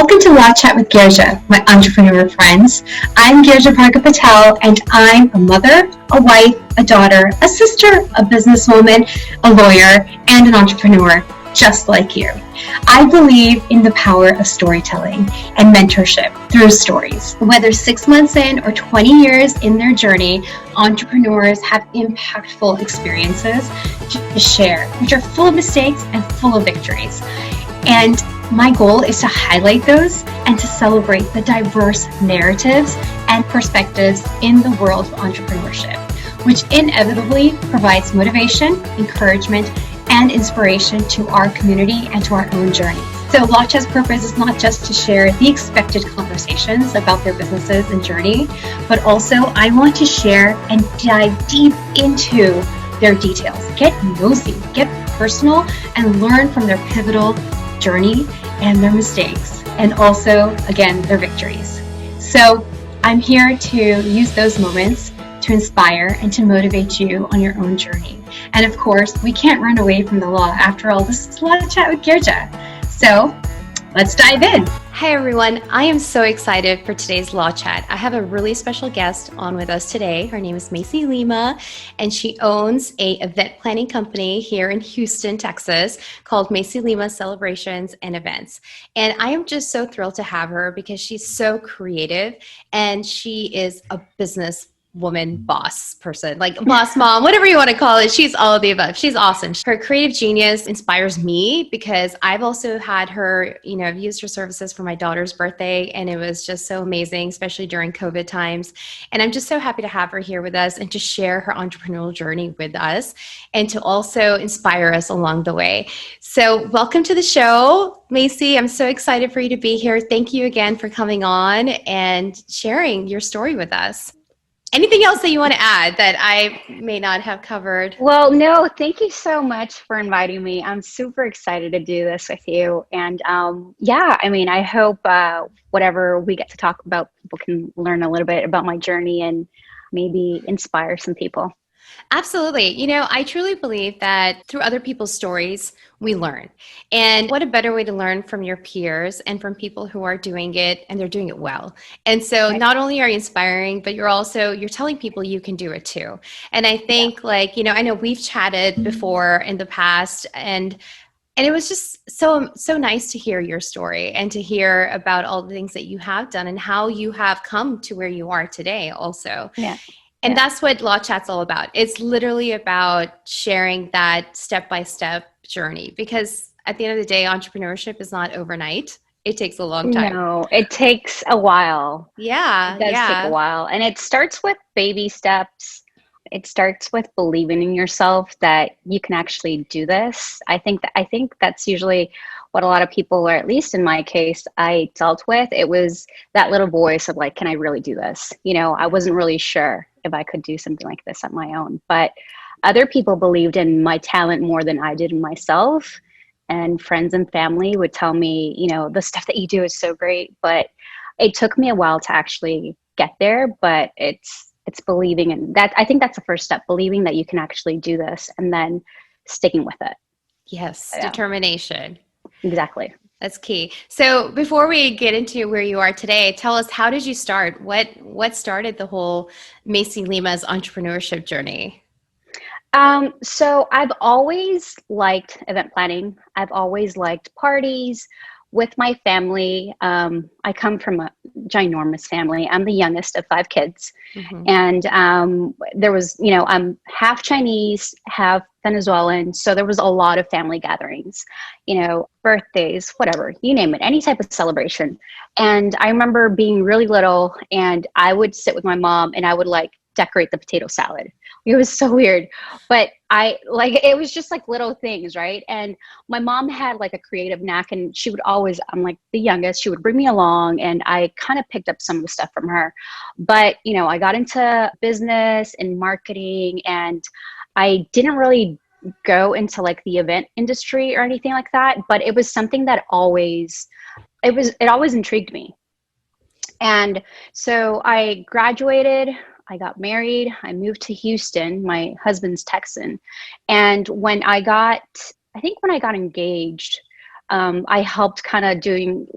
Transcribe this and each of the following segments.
Welcome to Law Chat with Girja, my entrepreneur friends. I'm Girja Parker Patel, and I'm a mother, a wife, a daughter, a sister, a businesswoman, a lawyer, and an entrepreneur, just like you. I believe in the power of storytelling and mentorship through stories. Whether 6 months in or 20 years in their journey, entrepreneurs have impactful experiences to share, which are full of mistakes and full of victories. And my goal is to highlight those and to celebrate the diverse narratives and perspectives in the world of entrepreneurship, which inevitably provides motivation, encouragement, and inspiration to our community and to our own journey. So Law Chat's purpose is not just to share the expected conversations about their businesses and journey, but also I want to share and dive deep into their details. Get nosy, get personal, and learn from their pivotal journey and their mistakes, and also, again, their victories. So I'm here to use those moments to inspire and to motivate you on your own journey. And of course, we can't run away from the law. After all, this is Law Chat with Girja. So let's dive in. Hi everyone, I am so excited for today's Law Chat. I have a really special guest on with us today. Her name is Macy Lima, and she owns a event planning company here in Houston, Texas, called Macy Lima Celebrations and Events. And I am just so thrilled to have her because she's so creative and she is a business woman, boss person, like boss mom, whatever you want to call it. She's all of the above. She's awesome. Her creative genius inspires me because I've also had her, I've used her services for my daughter's birthday, and it was just so amazing, especially during COVID times. And I'm just so happy to have her here with us and to share her entrepreneurial journey with us and to also inspire us along the way. So welcome to the show, Macy. I'm so excited for you to be here. Thank you again for coming on and sharing your story with us. Anything else that you want to add that I may not have covered? Well, no, thank you so much for inviting me. I'm super excited to do this with you. And I hope whatever we get to talk about, people can learn a little bit about my journey and maybe inspire some people. Absolutely. I truly believe that through other people's stories, we learn. And what a better way to learn from your peers and from people who are doing it and they're doing it well. And so not only are you inspiring, but you're telling people you can do it too. And I think I know we've chatted before in the past, and it was just so nice to hear your story and to hear about all the things that you have done and how you have come to where you are today also. Yeah. And that's what Law Chat's all about. It's literally about sharing that step-by-step journey, because at the end of the day, entrepreneurship is not overnight. It takes a long time. No, it takes a while. Yeah. It does take a while. And it starts with baby steps. It starts with believing in yourself that you can actually do this. I think that's usually what a lot of people, or at least in my case, I dealt with. It was that little voice of can I really do this? I wasn't really sure if I could do something like this on my own, but other people believed in my talent more than I did in myself. And friends and family would tell me, the stuff that you do is so great, but it took me a while to actually get there. But it's believing in that. I think that's the first step, believing that you can actually do this and then sticking with it. Yes. Yeah. Determination. Exactly. That's key. So before we get into where you are today, tell us, how did you start? What started the whole Macy Lima's entrepreneurship journey? So I've always liked event planning. I've always liked parties with my family. I come from a ginormous family. I'm the youngest of 5 kids. Mm-hmm. And there was, I'm half Chinese, half Venezuelan. So there was a lot of family gatherings, birthdays, whatever, you name it, any type of celebration. And I remember being really little, and I would sit with my mom and I would decorate the potato salad. It was so weird, but it was just little things, right? And my mom had a creative knack, and she would always, I'm the youngest, she would bring me along, and I kind of picked up some of the stuff from her. But, I got into business and marketing, and I didn't really go into the event industry or anything like that, but it was something that always intrigued me. And so I graduated, I got married, I moved to Houston, my husband's Texan. And when I got engaged, I helped kind of doing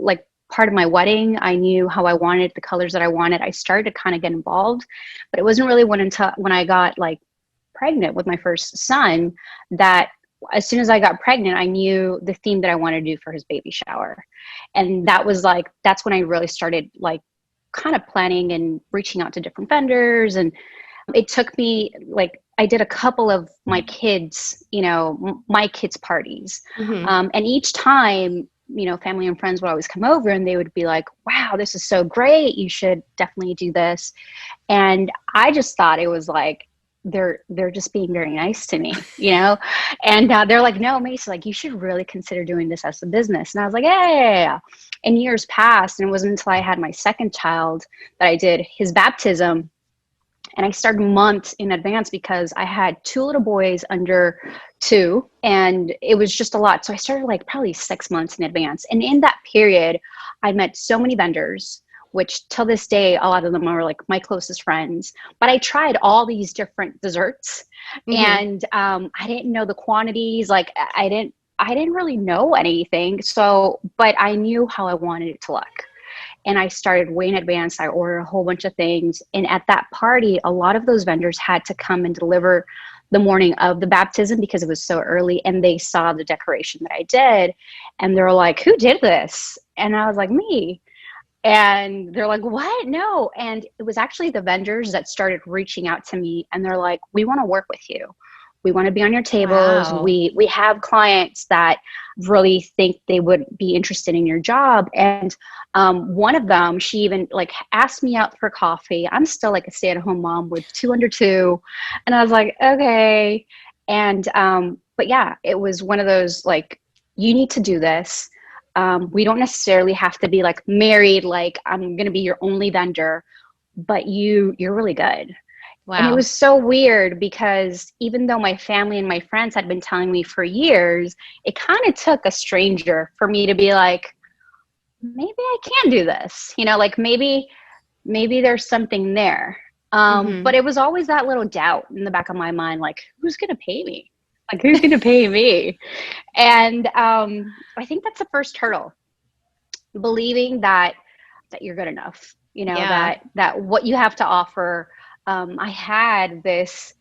part of my wedding. I knew how I wanted the colors that I wanted. I started to kind of get involved, but it wasn't really until when I got like pregnant with my first son that as soon as I got pregnant, I knew the theme that I wanted to do for his baby shower. And that was like, that's when I really started like kind of planning and reaching out to different vendors. And it took me like, I did a couple of my kids, my kids' parties. And each time, family and friends would always come over and they would be like, wow, this is so great. You should definitely do this. And I just thought it was like, they're just being very nice to me, and they're like, no, Macy, like you should really consider doing this as a business. And I was like, yeah. And years passed, and it wasn't until I had my second child that I did his baptism. And I started months in advance because I had 2 little boys under 2, and it was just a lot. So I started like probably 6 months in advance. And in that period, I met so many vendors, which till this day, a lot of them are like my closest friends. But I tried all these different desserts, and I didn't know the quantities. Like I didn't really know anything. So, but I knew how I wanted it to look. And I started way in advance. I ordered a whole bunch of things. And at that party, a lot of those vendors had to come and deliver the morning of the baptism because it was so early. And they saw the decoration that I did. And they were like, who did this? And I was like, me. And they're like, what? No. And it was actually the vendors that started reaching out to me. And they're like, we want to work with you. We want to be on your tables. Wow. We have clients that really think they would be interested in your job. And one of them, she even like asked me out for coffee. I'm still like a stay-at-home mom with 2 under 2. And I was like, okay. And, but yeah, it was one of those, like, you need to do this. We don't necessarily have to be like married, like I'm going to be your only vendor, but you're really good. Wow. And it was so weird because even though my family and my friends had been telling me for years, it kind of took a stranger for me to be like, maybe I can do this, like maybe there's something there. But it was always that little doubt in the back of my mind, like, who's going to pay me? Like, who's going to pay me? And I think that's the first hurdle, believing that you're good enough, that what you have to offer. I had this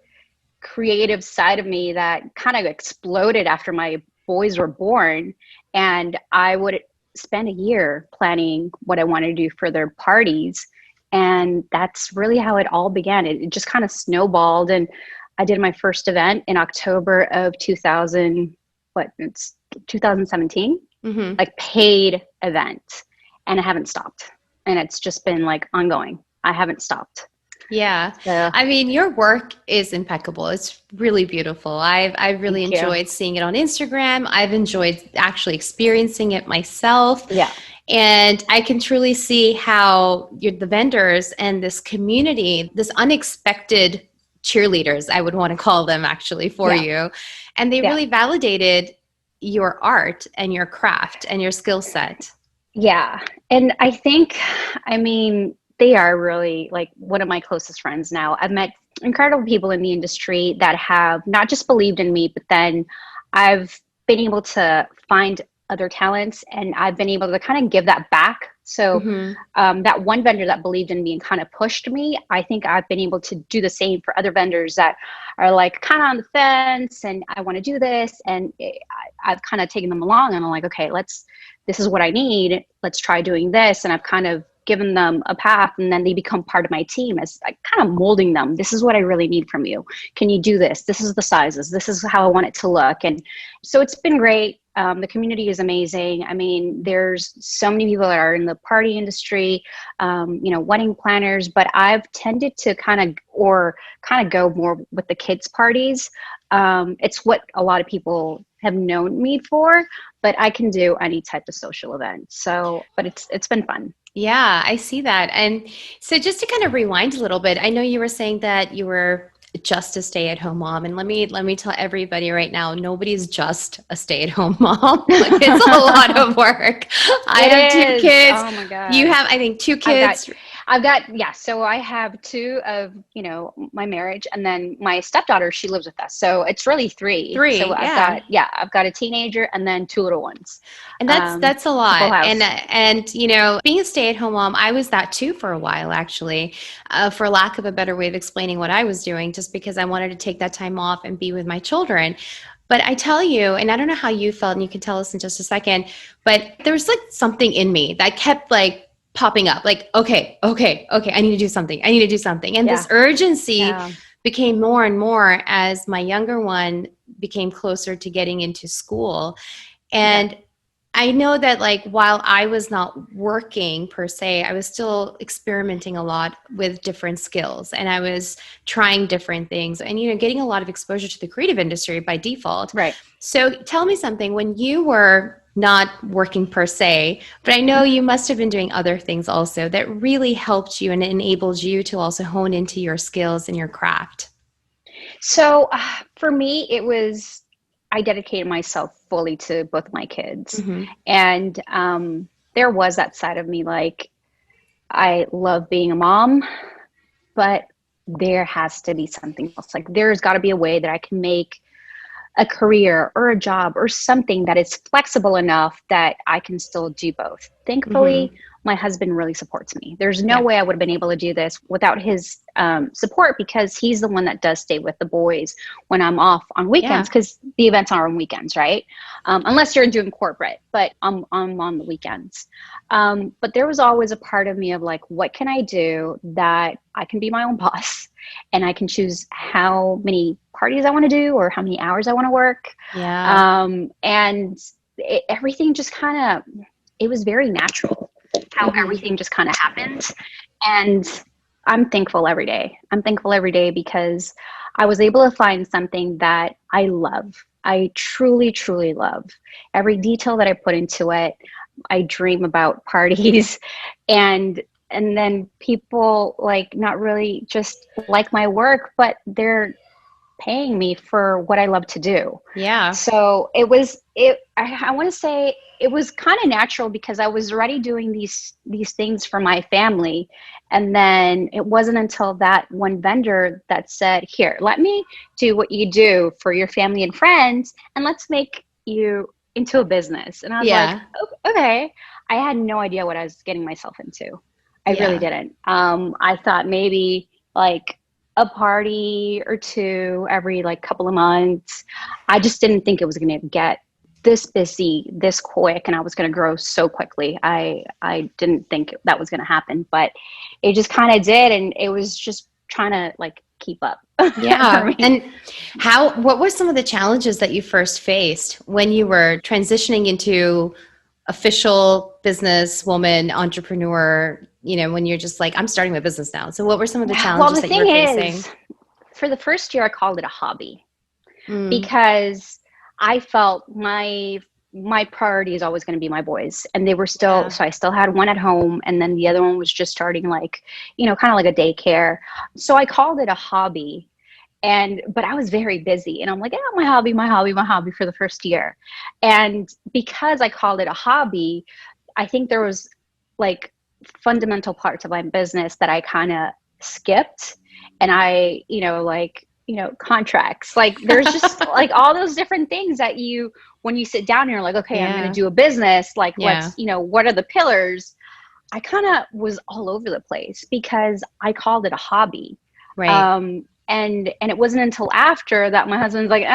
creative side of me that kind of exploded after my boys were born. And I would spend a year planning what I wanted to do for their parties. And that's really how it all began. It just kind of snowballed. And I did my first event in October of 2017, like paid event. And I haven't stopped. And it's just been like ongoing. I haven't stopped. Yeah. So, I mean, your work is impeccable. It's really beautiful. I've really enjoyed seeing it on Instagram. I've enjoyed actually experiencing it myself. Yeah. And I can truly see how the vendors and this community, this unexpected cheerleaders, I would want to call them actually for you. And they really validated your art and your craft and your skill set. Yeah. And I think, they are really like one of my closest friends now. I've met incredible people in the industry that have not just believed in me, but then I've been able to find other talents and I've been able to kind of give that back. So that one vendor that believed in me and kind of pushed me, I think I've been able to do the same for other vendors that are like kind of on the fence and I want to do this. And I've kind of taken them along and I'm like, okay, this is what I need. Let's try doing this. And I've kind of given them a path and then they become part of my team as like kind of molding them. This is what I really need from you. Can you do this? This is the sizes. This is how I want it to look. And so it's been great. The community is amazing. There's so many people that are in the party industry, wedding planners, but I've tended to kind of go more with the kids' parties. It's what a lot of people have known me for, but I can do any type of social event. So, but it's been fun. Yeah, I see that. And so just to kind of rewind a little bit, I know you were saying that you were just a stay-at-home mom. And let me tell everybody right now, nobody's just a stay-at-home mom. Like, it's a lot of work. I have 2 kids. Oh my God. You have, I think, 2 kids. So I have two of, my marriage, and then my stepdaughter, she lives with us. So it's really three. So Yeah. I've got a teenager and then two little ones. And that's a It's a full lot. house. And being a stay-at-home mom, I was that too for a while, actually, for lack of a better way of explaining what I was doing, just because I wanted to take that time off and be with my children. But I tell you, and I don't know how you felt, and you can tell us in just a second, but there was like something in me that kept like popping up, like, okay, I need to do something. I need to do something. And Yeah. this urgency Yeah. became more and more as my younger one became closer to getting into school. And I know that like while I was not working per se, I was still experimenting a lot with different skills, and I was trying different things and getting a lot of exposure to the creative industry by default. Right. So tell me something, when you were not working per se, but I know you must have been doing other things also that really helped you and enabled you to also hone into your skills and your craft. So for me, I dedicated myself fully to both my kids. Mm-hmm. And there was that side of me, like, I love being a mom, but there has to be something else. Like, there's got to be a way that I can make a career or a job or something that is flexible enough that I can still do both. Thankfully, my husband really supports me. There's no way I would have been able to do this without his support, because he's the one that does stay with the boys when I'm off on weekends, because the events are on weekends, right? Unless you're doing corporate, but I'm on the weekends. But there was always a part of me of like, what can I do that I can be my own boss and I can choose how many parties I want to do or how many hours I want to work. And everything just it was very natural how everything just kind of happened. And I'm thankful every day. I'm thankful every day because I was able to find something that I love. I truly, truly love every detail that I put into it. I dream about parties and then people like not really just like my work, but they're paying me for what I love to do. Yeah. So I want to say it was kind of natural because I was already doing these things for my family. And then it wasn't until that one vendor that said, here, let me do what you do for your family and friends, and let's make you into a business. And I was like, okay. I had no idea what I was getting myself into. I really didn't. I thought maybe like a party or two every like couple of months. I just didn't think it was going to get this busy, this quick, and I was going to grow so quickly. I didn't think that was going to happen, but it just kind of did. And it was just trying to like keep up. Yeah. And what were some of the challenges that you first faced when you were transitioning into official businesswoman, entrepreneur, when you're just like, I'm starting my business now? So what were some of the challenges that you were facing? For the first year, I called it a hobby because I felt my priority is always going to be my boys, and they were still, so I still had one at home, and then the other one was just starting like, kind of like a daycare. So I called it a hobby. But I was very busy, and I'm like, my hobby for the first year. And because I called it a hobby, I think there was like fundamental parts of my business that I kind of skipped. And I, contracts, like there's just like all those different things that when you sit down and you're like, okay, I'm going to do a business, like let's, what are the pillars? I kind of was all over the place because I called it a hobby. Right. And it wasn't until after that my husband's like,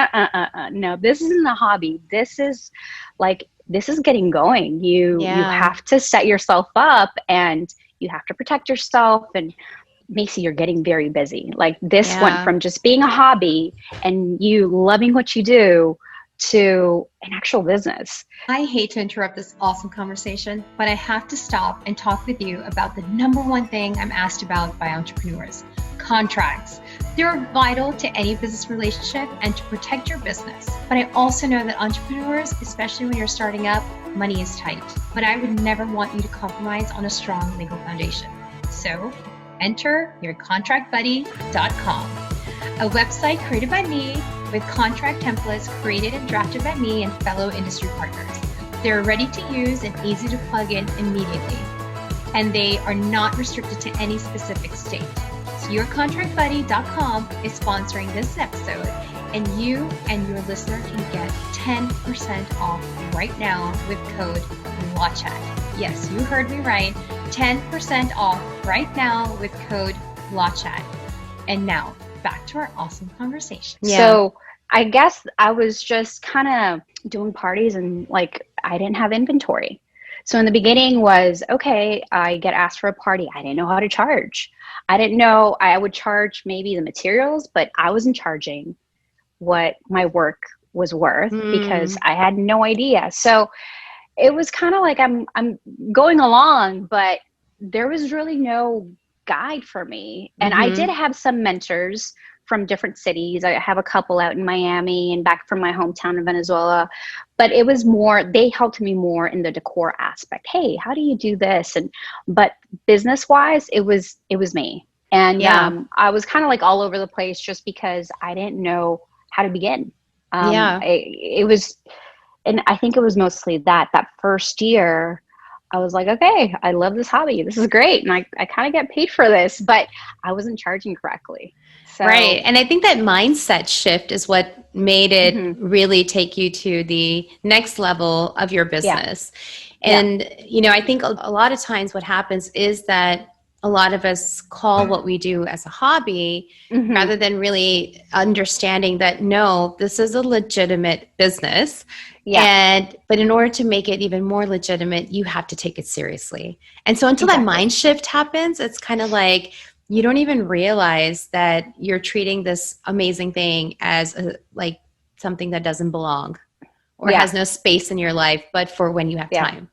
no, this isn't a hobby. This is getting going. You have to set yourself up and you have to protect yourself. And Macy, you're getting very busy. Like this went from just being a hobby and you loving what you do to an actual business. I hate to interrupt this awesome conversation, but I have to stop and talk with you about the number one thing I'm asked about by entrepreneurs: contracts. They're vital to any business relationship and to protect your business. But I also know that entrepreneurs, especially when you're starting up, money is tight. But I would never want you to compromise on a strong legal foundation. So enter yourcontractbuddy.com, a website created by me with contract templates created and drafted by me and fellow industry partners. They're ready to use and easy to plug in immediately. and they are not restricted to any specific state. So yourcontractbuddy.com is sponsoring this episode, and you and your listener can get 10% off right now with code LAWCHAT. Yes, you heard me right. 10% off right now with code LAWCHAT. And now back to our awesome conversation. Yeah. So I guess I was just kind of doing parties and like I didn't have inventory. So in the beginning was, okay, I get asked for a party. I didn't know how to charge. I didn't know I would charge maybe the materials, but I wasn't charging what my work was worth because I had no idea. So it was kind of like I'm going along, but there was really no guide for me. And I did have some mentors from different cities. I have a couple out in Miami and back from my hometown in Venezuela, but it was more, they helped me more in the decor aspect. Hey, how do you do this? But business wise, it was me. And I was kind of like all over the place just because I didn't know how to begin. It was, and I think it was mostly that first year, I was like, okay, I love this hobby. This is great. And I kind of get paid for this, but I wasn't charging correctly. So, right. And I think that mindset shift is what made it really take you to the next level of your business. Yeah. And, I think a lot of times what happens is that a lot of us call what we do as a hobby rather than really understanding that, no, this is a legitimate business. Yeah. But in order to make it even more legitimate, you have to take it seriously. And so until that mind shift happens, it's kind of like you don't even realize that you're treating this amazing thing as like something that doesn't belong or has no space in your life, but for when you have time.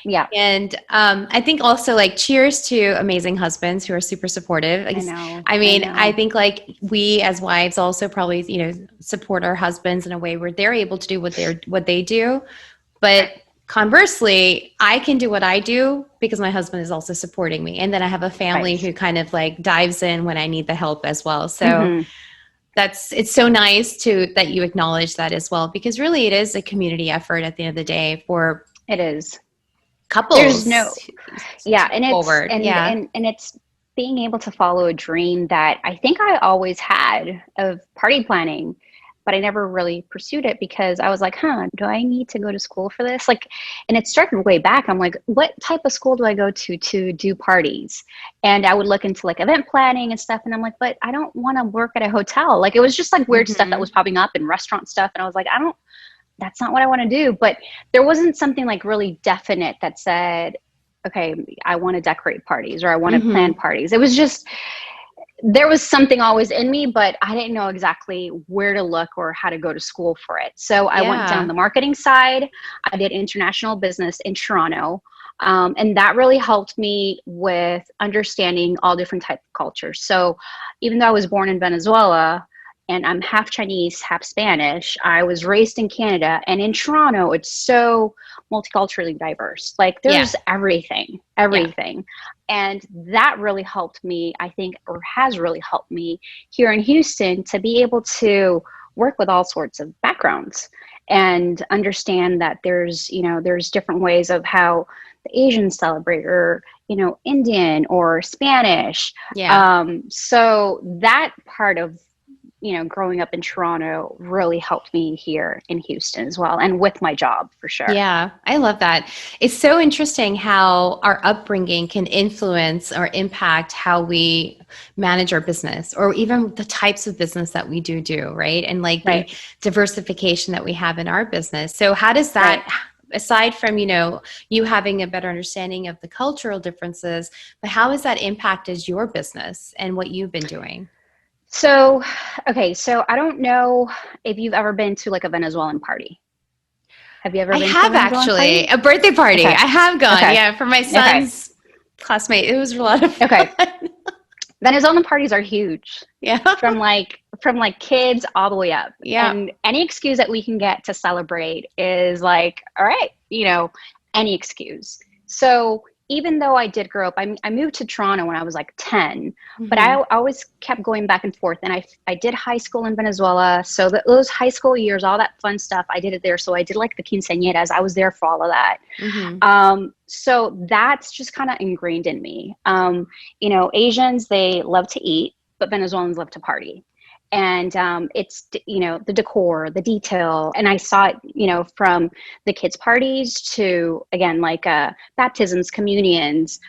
Yeah. And I think also like cheers to amazing husbands who are super supportive. Like, I think like we as wives also probably, support our husbands in a way where they're able to do what they do. But conversely, I can do what I do because my husband is also supporting me. And then I have a family who kind of like dives in when I need the help as well. So it's so nice that you acknowledge that as well, because really it is a community effort at the end of the day for it is. Couples. There's no, and it's being able to follow a dream that I think I always had of party planning, but I never really pursued it because I was like, do I need to go to school for this? Like, and it started way back. I'm like, what type of school do I go to do parties? And I would look into like event planning and stuff. And I'm like, but I don't want to work at a hotel. Like, it was just like weird stuff that was popping up and restaurant stuff. And I was like, that's not what I want to do. But there wasn't something like really definite that said, okay, I want to decorate parties or I want to plan parties. It was just, there was something always in me, but I didn't know exactly where to look or how to go to school for it. So I went down the marketing side. I did international business in Toronto. And that really helped me with understanding all different types of cultures. So even though I was born in Venezuela, and I'm half Chinese, half Spanish, I was raised in Canada, and in Toronto, it's so multiculturally diverse. Like there's everything. And that really helped me, I think, or has really helped me here in Houston to be able to work with all sorts of backgrounds and understand that there's different ways of how the Asians celebrate, or, Indian or Spanish. So that part of growing up in Toronto really helped me here in Houston as well, and with my job for sure. Yeah, I love that. It's so interesting how our upbringing can influence or impact how we manage our business, or even the types of business that we do, right? And like the diversification that we have in our business. So how does that, aside from, you having a better understanding of the cultural differences, but how has that impacted your business and what you've been doing? So I don't know if you've ever been to like a Venezuelan party. Have you ever been to a Venezuelan actually, party? a birthday party. Okay. I have gone, for my son's classmate. It was a lot of fun. Venezuelan parties are huge. Yeah. From like kids all the way up. Yeah. And any excuse that we can get to celebrate is like, all right, any excuse. So even though I did grow up, I moved to Toronto when I was like 10, but Mm-hmm. I always kept going back and forth. And I did high school in Venezuela. So those high school years, all that fun stuff, I did it there. So I did like the quinceañeras. I was there for all of that. Mm-hmm. So that's just kind of ingrained in me. Asians, they love to eat, but Venezuelans love to party. And it's, the decor, the detail. And I saw it, from the kids' parties to, again, like baptisms, communions.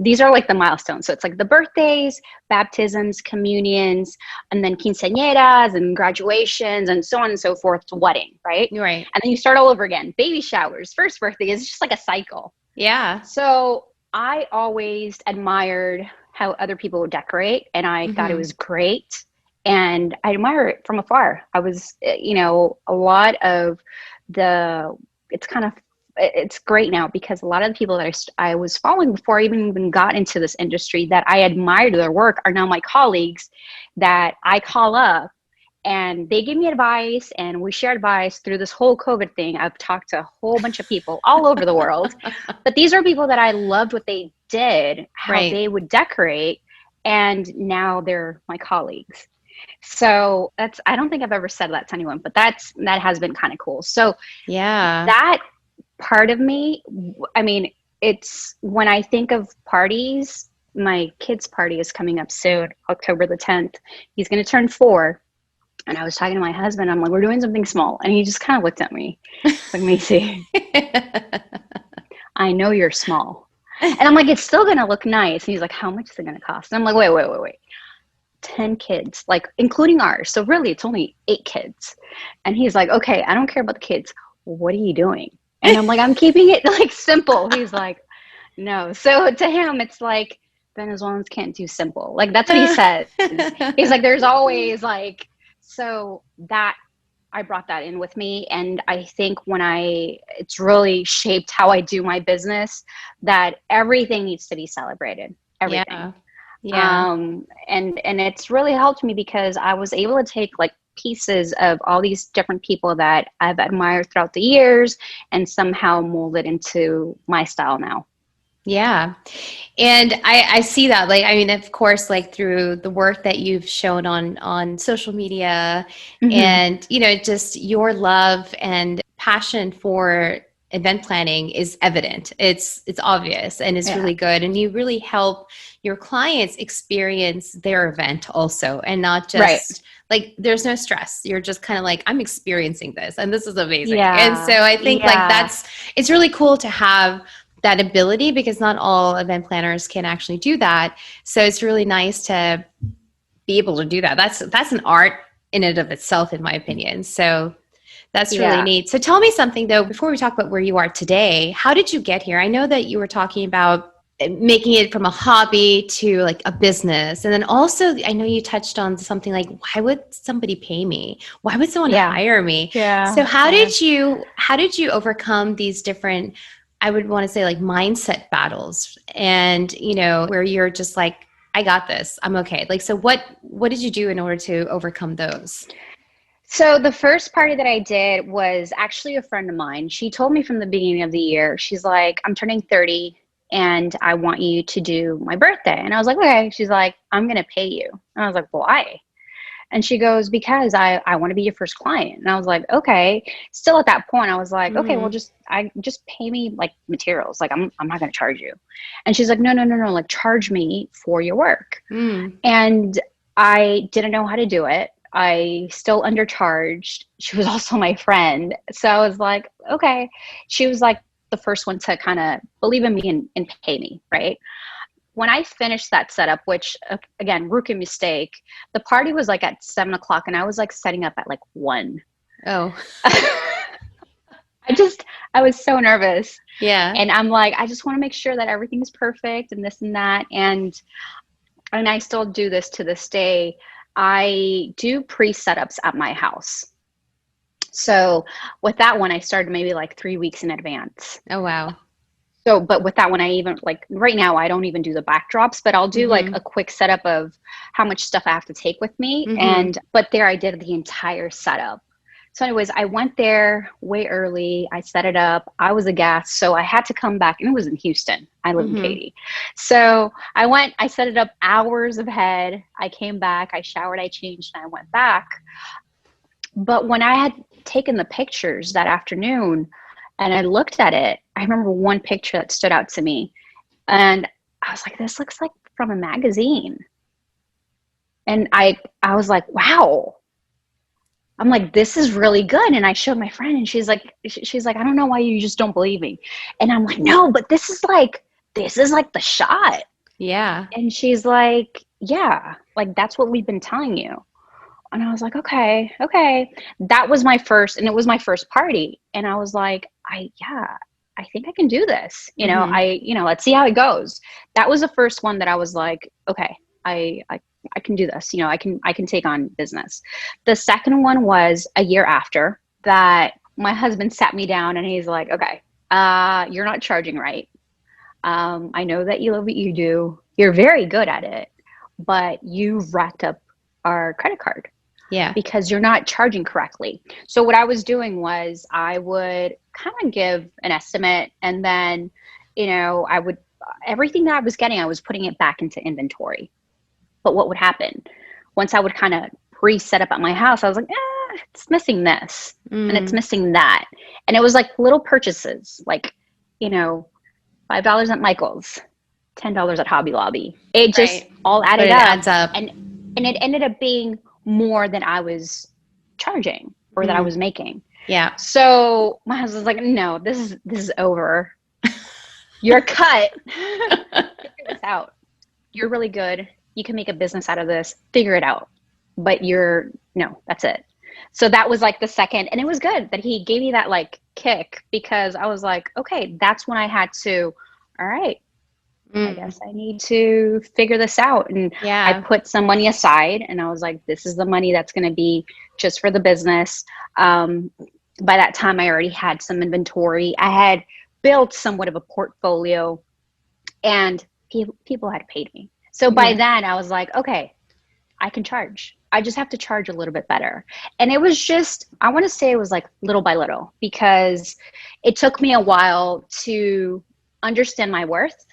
These are like the milestones. So it's like the birthdays, baptisms, communions, and then quinceañeras and graduations and so on and so forth to wedding, right? Right. And then you start all over again. Baby showers, first birthday is just like a cycle. Yeah. So I always admired how other people would decorate, and I thought it was great. And I admire it from afar. I was, a lot of it's great now because a lot of the people that I was following before I even got into this industry that I admired their work are now my colleagues that I call up, and they give me advice, and we share advice through this whole COVID thing. I've talked to a whole bunch of people all over the world, but these are people that I loved what they did, how they would decorate, and now they're my colleagues. So I don't think I've ever said that to anyone, but that has been kind of cool. So that part of me, I mean, it's when I think of parties, my kid's party is coming up soon, October the 10th. He's going to turn 4. And I was talking to my husband. I'm like, we're doing something small. And he just kind of looked at me like, Macy, I know you're small. And I'm like, it's still going to look nice. And he's like, how much is it going to cost? And I'm like, wait. 10 kids, like including ours. So really it's only 8 kids. And he's like, okay, I don't care about the kids. What are you doing? And I'm like, I'm keeping it like simple. He's like, no. So to him, it's like Venezuelans can't do simple. Like that's what he says. He's like, there's always like, so that I brought that in with me. And I think it's really shaped how I do my business, that everything needs to be celebrated. Everything. Yeah. And it's really helped me because I was able to take like pieces of all these different people that I've admired throughout the years and somehow mold it into my style now. Yeah. And I see that, like, I mean, of course, like through the work that you've shown on social media and, just your love and passion for event planning is evident. It's obvious and it's really good. And you really help your clients experience their event also, and not just like, there's no stress. You're just kind of like, I'm experiencing this and this is amazing. And so I think like it's really cool to have that ability, because not all event planners can actually do that. So it's really nice to be able to do that. That's an art in and of itself, in my opinion. So that's really neat. So tell me something though, before we talk about where you are today, how did you get here? I know that you were talking about making it from a hobby to like a business. And then also, I know you touched on something like, why would somebody pay me? Why would someone hire me? So how did you overcome these different, I would want to say like mindset battles, and, where you're just like, I got this, I'm okay. Like, so what did you do in order to overcome those? So the first party that I did was actually a friend of mine. She told me from the beginning of the year, she's like, I'm turning 30 and I want you to do my birthday. And I was like, okay. She's like, I'm going to pay you. And I was like, why? And she goes, because I want to be your first client. And I was like, okay. Still at that point, I was like, okay, well, just pay me like materials. Like, I'm not going to charge you. And she's like, no. Like, charge me for your work. And I didn't know how to do it. I still undercharged. She was also my friend. So I was like, okay. She was like the first one to kind of believe in me and pay me, right? When I finished that setup, which again, rookie mistake, the party was like at 7:00 and I was like setting up at like 1. Oh. I was so nervous. Yeah. And I'm like, I just want to make sure that everything's perfect and this and that. And I still do this to this day. I do pre-setups at my house. So with that one, I started maybe like 3 weeks in advance. Oh, wow. So, but with that one, I even like right now, I don't even do the backdrops, but I'll do like a quick setup of how much stuff I have to take with me. But there I did the entire setup. So anyways, I went there way early. I set it up. I was a guest. So I had to come back, and it was in Houston. I live in Katy. So I set it up hours ahead. I came back, I showered, I changed, and I went back. But when I had taken the pictures that afternoon and I looked at it, I remember one picture that stood out to me. And I was like, this looks like from a magazine. And I was like, wow. I'm like, this is really good. And I showed my friend, and she's like, I don't know why you just don't believe me. And I'm like, no, but this is like the shot. Yeah. And she's like, yeah, like that's what we've been telling you. And I was like, okay. That was my first, and it was my first party. And I was like, I think I can do this. Let's see how it goes. That was the first one that I was like, okay, I can do this. I can take on business. The second one was a year after that. My husband sat me down, and he's like, okay, you're not charging right. I know that you love what you do. You're very good at it, but you racked up our credit card. Yeah. Because you're not charging correctly. So what I was doing was I would kind of give an estimate, and then, everything that I was getting, I was putting it back into inventory. But what would happen once I would kind of pre-set up at my house, I was like, it's missing this and it's missing that. And it was like little purchases, like, $5 at Michael's, $10 at Hobby Lobby. It just all added up. Adds up. And it ended up being more than I was charging or that I was making. Yeah. So my husband's like, no, this is over. You're cut. Figure this out. You're really good. You can make a business out of this. Figure it out. But that's it. So that was like the second, and it was good that he gave me that like kick, because I was like, okay, that's when I had to, all right, I guess I need to figure this out. And I put some money aside, and I was like, this is the money that's going to be just for the business. By that time, I already had some inventory. I had built somewhat of a portfolio, and people had paid me. So by then I was like, okay, I can charge. I just have to charge a little bit better. And it was just, I want to say it was like little by little, because it took me a while to understand my worth.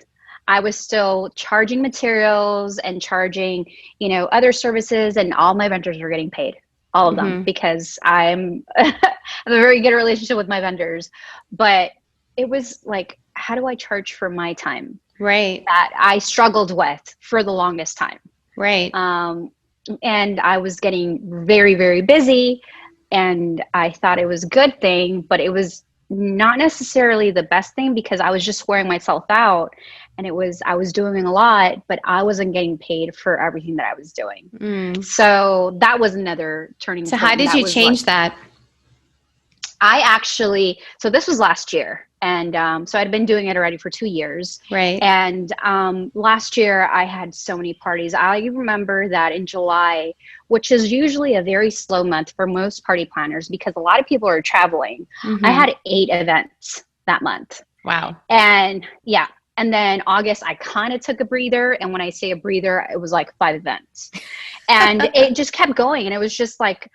I was still charging materials and charging, other services, and all my vendors were getting paid, all of them, because I have a very good relationship with my vendors. But it was like, how do I charge for my time? Right. That I struggled with for the longest time. Right. And I was getting very, very busy, and I thought it was a good thing, but it was not necessarily the best thing, because I was just wearing myself out, and I was doing a lot, but I wasn't getting paid for everything that I was doing. So that was another turning point. So how did you change that? So this was last year. And so I'd been doing it already for 2 years. Right. And last year I had so many parties. I remember that in July, which is usually a very slow month for most party planners because a lot of people are traveling. I had 8 events that month. Wow. And yeah. And then August, I kind of took a breather. And when I say a breather, it was like 5 events. And it just kept going. And it was just like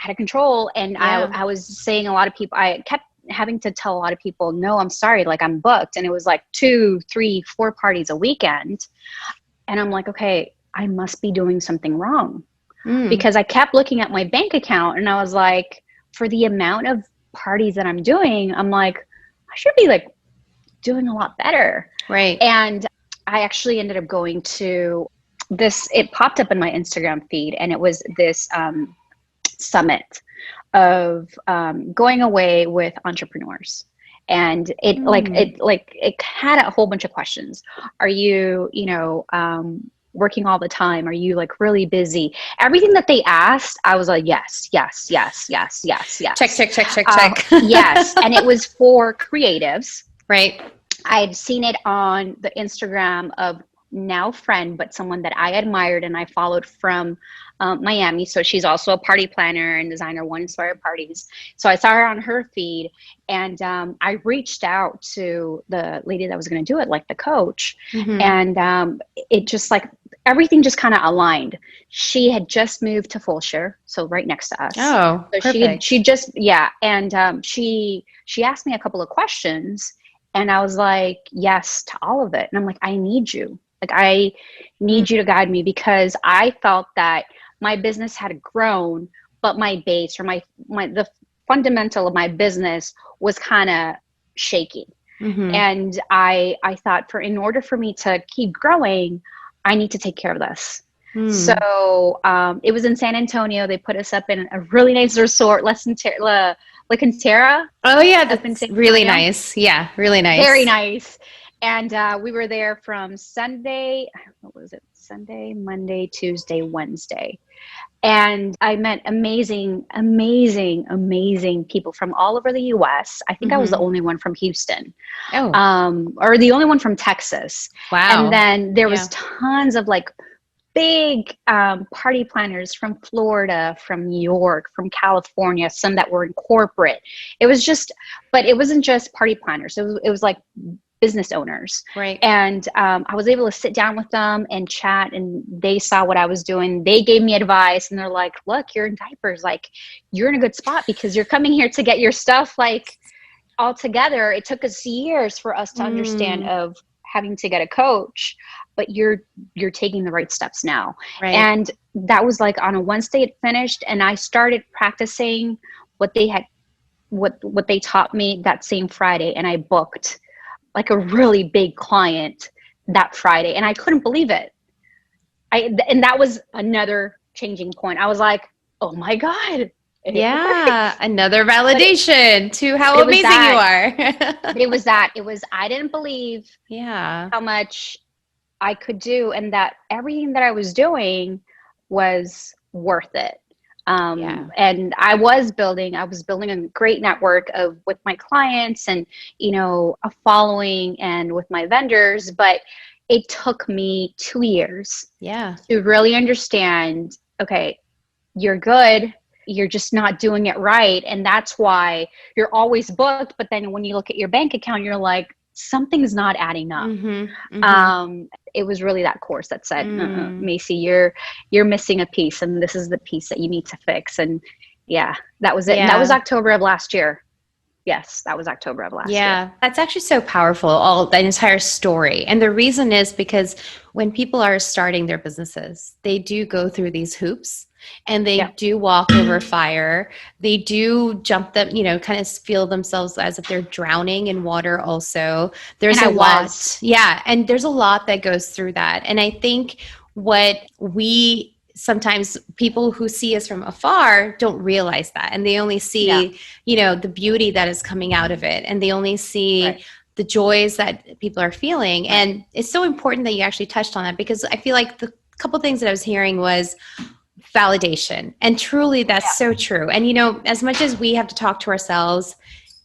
out of control. And I was saying a lot of people, I kept having to tell a lot of people, no, I'm sorry, like I'm booked. And it was like 2, 3, 4 parties a weekend. And I'm like, okay, I must be doing something wrong. Because I kept looking at my bank account and I was like, for the amount of parties that I'm doing, I'm like, I should be like doing a lot better. Right. And I actually ended up going to this, it popped up in my Instagram feed, and it was this summit of going away with entrepreneurs. And it had a whole bunch of questions. Are you, working all the time? Are you like really busy? Everything that they asked, I was like, yes. Check. Yes. And it was for creatives. Right. I'd seen it on the Instagram of now friend, but someone that I admired and I followed from Miami. So she's also a party planner and designer, One Inspired Parties. So I saw her on her feed, and I reached out to the lady that was going to do it, like the coach. And it just like everything just kind of aligned. She had just moved to Fulshire, so right next to us. Oh, So perfect. she just, yeah. And she asked me a couple of questions, and I was like, yes to all of it. And I'm like, I need you. Like, I need you to guide me, because I felt that my business had grown, but my base, or the fundamental of my business was kind of shaky. And I thought, in order for me to keep growing, I need to take care of this. So it was in San Antonio. They put us up in a really nice resort, La Cantera. Oh yeah, Up in that's San really Antonio. nice. Yeah, really nice. Very nice. And we were there from Sunday, what was it? Sunday, Monday, Tuesday, Wednesday. And I met amazing, amazing, amazing people from all over the US. I think I was the only one from Houston. Oh, Or the only one from Texas. wow. And then there was Yeah. tons of like big party planners from Florida, from New York, from California, some that were in corporate. It was just, but it wasn't just party planners. It was like business owners. Right. And I was able to sit down with them and chat, and they saw what I was doing. They gave me advice, and they're like, look, you're in diapers. Like, you're in a good spot because you're coming here to get your stuff like all together. It took us years for us to understand of having to get a coach, but you're taking the right steps now. Right. And that was like on a Wednesday it finished, and I started practicing what they had, what they taught me that same Friday. And I booked like a really big client that Friday, and I couldn't believe it. And that was another changing point. I was like, oh my God. Yeah, another validation to how amazing you are. But it was that. I didn't believe Yeah. how much I could do, and that everything that I was doing was worth it. And I was building a great network with my clients, and, a following, and with my vendors, but it took me 2 years to really understand, okay, you're good. You're just not doing it right. And that's why you're always booked. But then when you look at your bank account, you're like, something's not adding up. It was really that course that said, Macy, you're missing a piece, and this is the piece that you need to fix. And that was it. And that was October of last year. Yes, that was October of last year. Yeah, that's actually so powerful, all that entire story. And the reason is because when people are starting their businesses, they do go through these hoops, and they do walk over fire. They do jump them, kind of feel themselves as if they're drowning in water also. There's a lot. Yeah, and there's a lot that goes through that. And I think what sometimes people who see us from afar don't realize that, and they only see the beauty that is coming out of it, and they only see the joys that people are feeling. And it's so important that you actually touched on that, because I feel like the couple things that I was hearing was validation, and truly that's so true. And as much as we have to talk to ourselves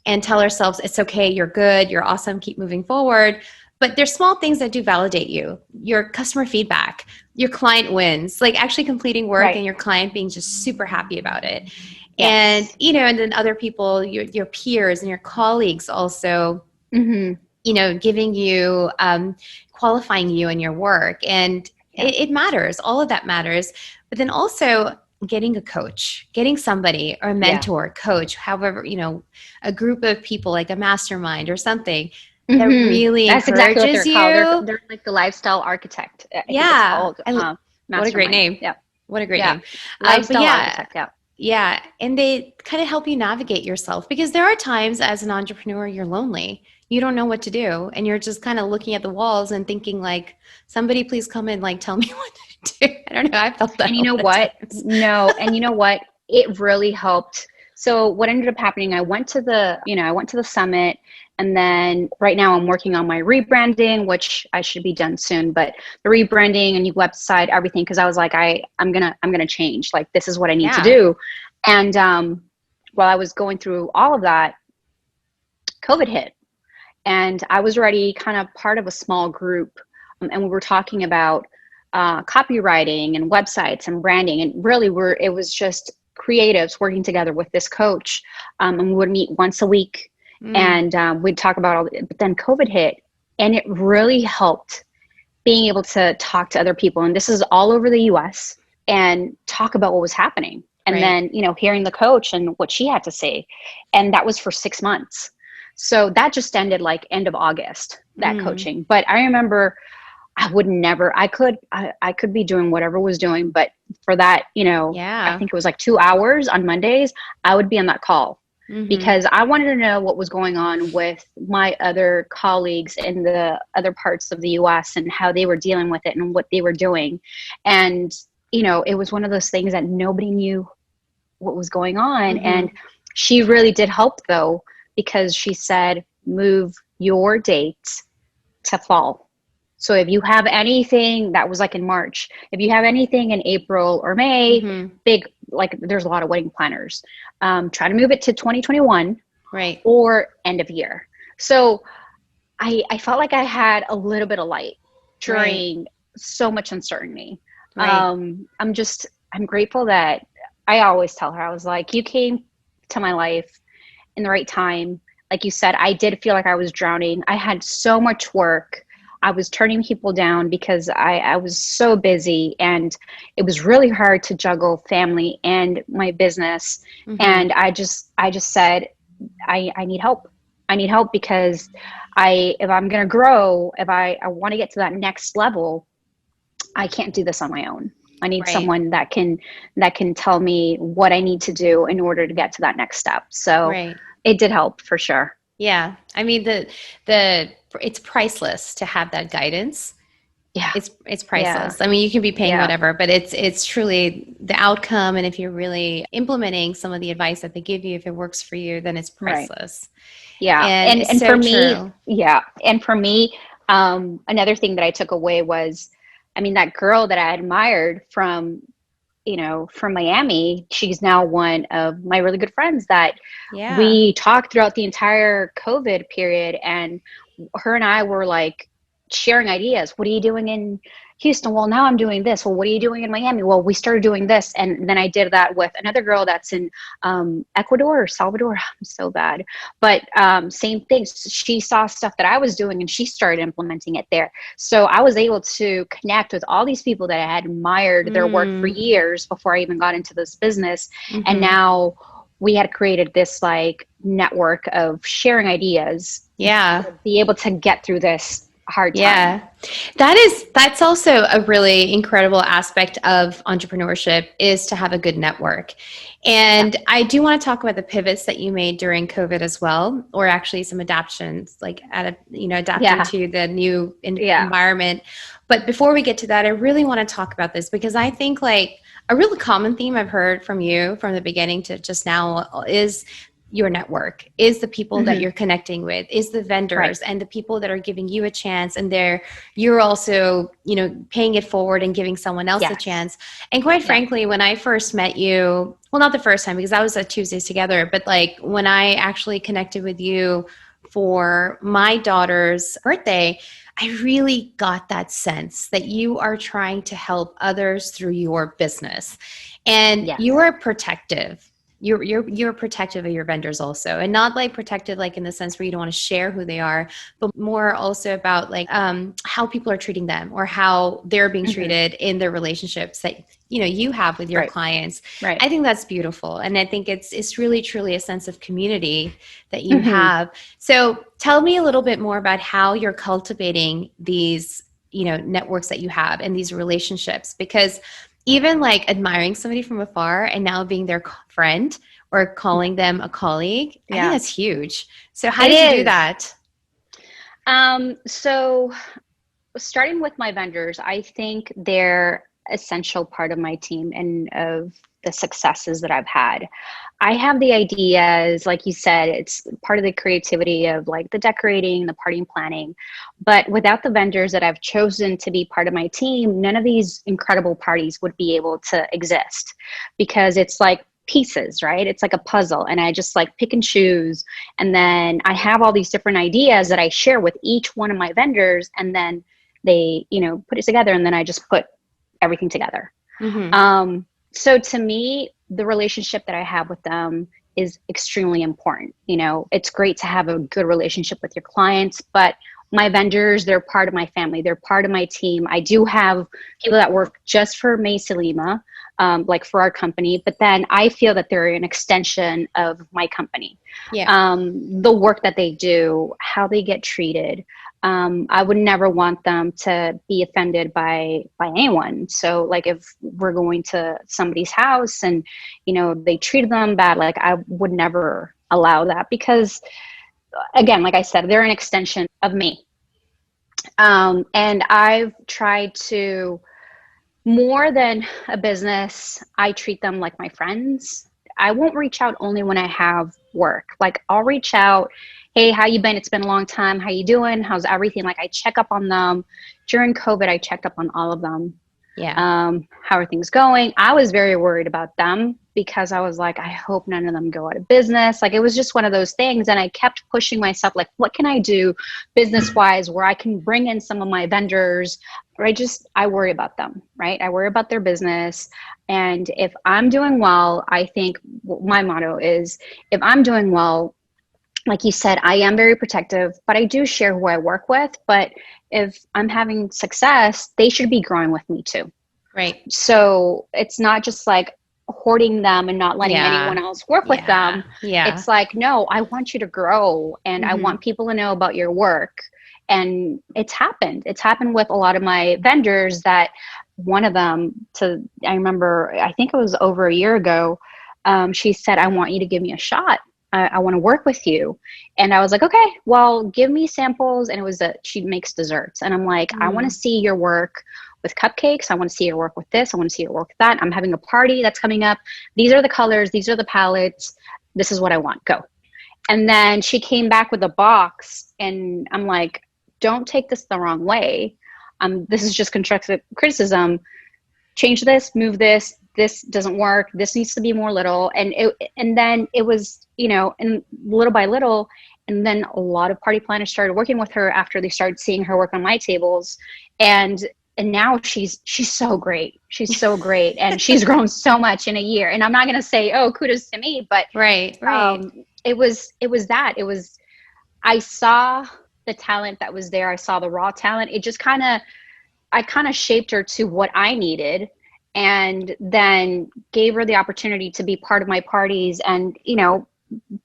and tell ourselves it's okay, you're good, you're awesome, keep moving forward, but there's small things that do validate you. Your customer feedback, your client wins, like actually completing work and your client being just super happy about it. And, and then other people, your peers and your colleagues also, giving you, qualifying you in your work. And it matters. All of that matters. But then also getting a coach, getting somebody, or a mentor, coach, however, a group of people, like a mastermind or something, that really That's encourages exactly what you. Called. They're like the lifestyle architect. I think it's called, what a great name. Yeah. What a great name. Lifestyle architect. Yeah. Yeah. And they kind of help you navigate yourself, because there are times as an entrepreneur, you're lonely. You don't know what to do. And you're just kind of looking at the walls and thinking like, somebody please come and like, tell me what to do. I don't know. I felt that. And you know what? No. And you know what? It really helped. So what ended up happening, I went to the summit, and then right now I'm working on my rebranding, which I should be done soon, but the rebranding, a new website, everything. Cause I was like, I'm going to change. Like, this is what I need to do. And, while I was going through all of that, COVID hit, and I was already kind of part of a small group. And we were talking about, copywriting and websites and branding. And really it was just creatives working together with this coach. And we would meet once a week, and we'd talk about but then COVID hit, and it really helped being able to talk to other people, and this is all over the US, and talk about what was happening. And Right. then, hearing the coach and what she had to say. And that was for 6 months. So that just ended like end of August, that coaching. But I remember I would never, I could be doing whatever was doing, but for that, I think it was like 2 hours on Mondays, I would be on that call because I wanted to know what was going on with my other colleagues in the other parts of the US and how they were dealing with it and what they were doing. And, it was one of those things that nobody knew what was going on. And she really did help though, because she said, move your dates to fall. So if you have anything, that was like in March, if you have anything in April or May, big, like there's a lot of wedding planners, try to move it to 2021 Right. or end of year. So I felt like I had a little bit of light during so much uncertainty. Right. I'm grateful that I always tell her, I was like, you came to my life in the right time. Like you said, I did feel like I was drowning. I had so much work. I was turning people down because I was so busy, and it was really hard to juggle family and my business. And I just said, I need help. I need help because if I'm going to grow, if I want to get to that next level, I can't do this on my own. I need someone that can tell me what I need to do in order to get to that next step. So it did help for sure. Yeah. I mean, it's priceless to have that guidance. Yeah. It's priceless. Yeah. I mean, you can be paying whatever, but it's truly the outcome. And if you're really implementing some of the advice that they give you, if it works for you, then it's priceless. Yeah. And so for me, true. And for me, another thing that I took away was, I mean, that girl that I admired from Miami, she's now one of my really good friends that we talked throughout the entire COVID period. And her and I were like sharing ideas. What are you doing in Houston? Well, now I'm doing this. Well, what are you doing in Miami? Well, we started doing this. And then I did that with another girl that's in Ecuador or Salvador. I'm so bad. But same thing. She saw stuff that I was doing and she started implementing it there. So I was able to connect with all these people that I had admired their work for years before I even got into this business. And now we had created this like network of sharing ideas. To be able to get through this hard time. Yeah. That's also a really incredible aspect of entrepreneurship, is to have a good network. And I do want to talk about the pivots that you made during COVID as well, or actually some adaptations, like adapting to the new environment. But before we get to that, I really want to talk about this because I think like a really common theme I've heard from you from the beginning to just now is your network, is the people that you're connecting with, is the vendors and the people that are giving you a chance, and you're also, paying it forward and giving someone else a chance. And quite frankly, when I first met you, well, not the first time because that was a Tuesdays Together, but like when I actually connected with you for my daughter's birthday, I really got that sense that you are trying to help others through your business, and you are protective. You're protective of your vendors also, and not like protective like in the sense where you don't want to share who they are, but more also about like how people are treating them or how they're being treated in their relationships that you have with your clients. I think that's beautiful, and I think it's really truly a sense of community that you have. So tell me a little bit more about how you're cultivating these networks that you have and these relationships, because even like admiring somebody from afar and now being their friend or calling them a colleague, I think that's huge. So how did you do that? So starting with my vendors, I think they're essential part of my team and of the successes that I've had. I have the ideas, like you said, it's part of the creativity of like the decorating, the party planning. But without the vendors that I've chosen to be part of my team, none of these incredible parties would be able to exist, because it's like pieces, right? It's like a puzzle, and I just like pick and choose. And then I have all these different ideas that I share with each one of my vendors, and then they, put it together, and then I just put everything together. So to me, the relationship that I have with them is extremely important. It's great to have a good relationship with your clients, but my vendors, they're part of my family. They're part of my team. I do have people that work just for Macy Lima, like for our company, but then I feel that they're an extension of my company. Yeah. The work that they do, how they get treated. I would never want them to be offended by anyone. So like if we're going to somebody's house and, you know, they treated them bad, like I would never allow that because again, like I said, they're an extension of me. And I've tried to, more than a business, I treat them like my friends. I won't reach out only when I have work. Like I'll reach out, hey, how you been? It's been a long time. How you doing? How's everything? Like I check up on them. During COVID, I checked up on all of them. Yeah. How are things going? I was very worried about them because I was like, I hope none of them go out of business. Like it was just one of those things. And I kept pushing myself, like, what can I do business wise where I can bring in some of my vendors? Or I worry about them, right? I worry about their business. And if I'm doing well, I think my motto is if I'm doing well, like you said, I am very protective, but I do share who I work with. But if I'm having success, they should be growing with me too. Right. So it's not just like hoarding them and not letting anyone else work with them. Yeah. It's like, no, I want you to grow and I want people to know about your work. And it's happened. It's happened with a lot of my vendors that one of them I remember, I think it was over a year ago. She said, I want you to give me a shot. I want to work with you. And I was like, okay, well, give me samples. And it was she makes desserts. And I'm like, I want to see your work with cupcakes. I want to see your work with this. I want to see your work with that. I'm having a party that's coming up. These are the colors. These are the palettes. This is what I want. Go. And then she came back with a box and I'm like, don't take this the wrong way. This is just constructive criticism. Change this, move this. This doesn't work. This needs to be more little. And then it was, you know, and little by little, and then a lot of party planners started working with her after they started seeing her work on my tables. And now she's so great. She's so great. And she's grown so much in a year. And I'm not going to say, oh, kudos to me, but right. It was I saw the talent that was there. I saw the raw talent. It just I kind of shaped her to what I needed and then gave her the opportunity to be part of my parties. And, you know,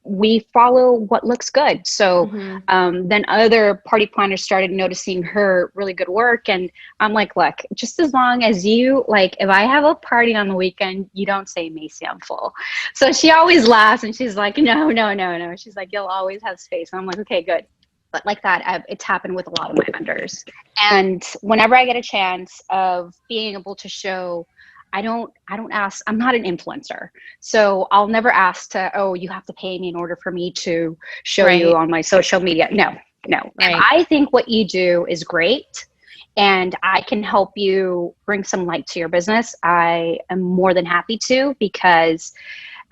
we follow what looks good. So then other party planners started noticing her really good work. And I'm like, look, just as long as you, like, if I have a party on the weekend, you don't say, Macy, I'm full. So she always laughs and she's like, no. She's like, you'll always have space. And I'm like, okay, good. But like that, it's happened with a lot of my vendors. And whenever I get a chance of being able to show, I don't ask, I'm not an influencer. So I'll never ask you have to pay me in order for me to show you on my social media. No. Right. I think what you do is great and I can help you bring some light to your business. I am more than happy to, because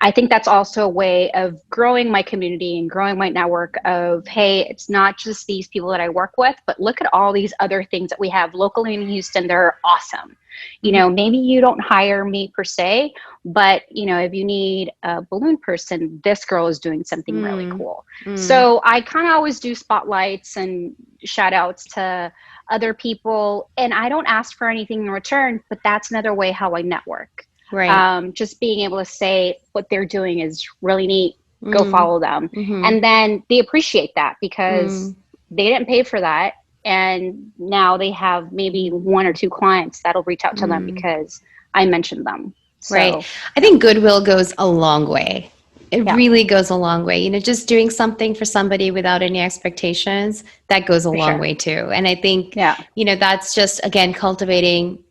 I think that's also a way of growing my community and growing my network of, hey, it's not just these people that I work with, but look at all these other things that we have locally in Houston. They're awesome. You know, maybe you don't hire me per se, but, you know, if you need a balloon person, this girl is doing something really cool. So I kind of always do spotlights and shout outs to other people. And I don't ask for anything in return, but that's another way how I network. Right. Just being able to say what they're doing is really neat. Go follow them. And then they appreciate that because they didn't pay for that. And now they have maybe one or two clients that'll reach out to them because I mentioned them. So, right. I think goodwill goes a long way. It really goes a long way. You know, just doing something for somebody without any expectations, that goes a long way too. And I think, you know, that's just, again, cultivating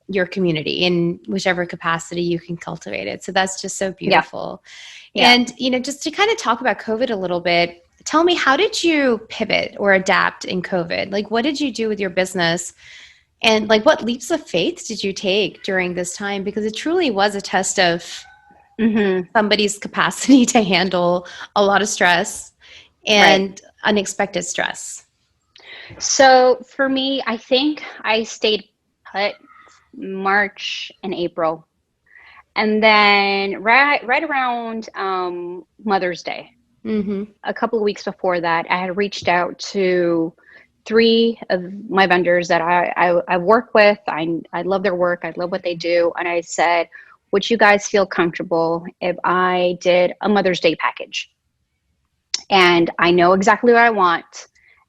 your community in whichever capacity you can cultivate it. So that's just so beautiful. And, you know, just to kind of talk about COVID a little bit, tell me, how did you pivot or adapt in COVID? Like, what did you do with your business? And like, what leaps of faith did you take during this time? Because it truly was a test of somebody's capacity to handle a lot of stress and unexpected stress. So for me, I think I stayed put March and April. And then right around Mother's Day, a couple of weeks before that, I had reached out to three of my vendors that I work with. I love their work. I love what they do. And I said, would you guys feel comfortable if I did a Mother's Day package? And I know exactly what I want.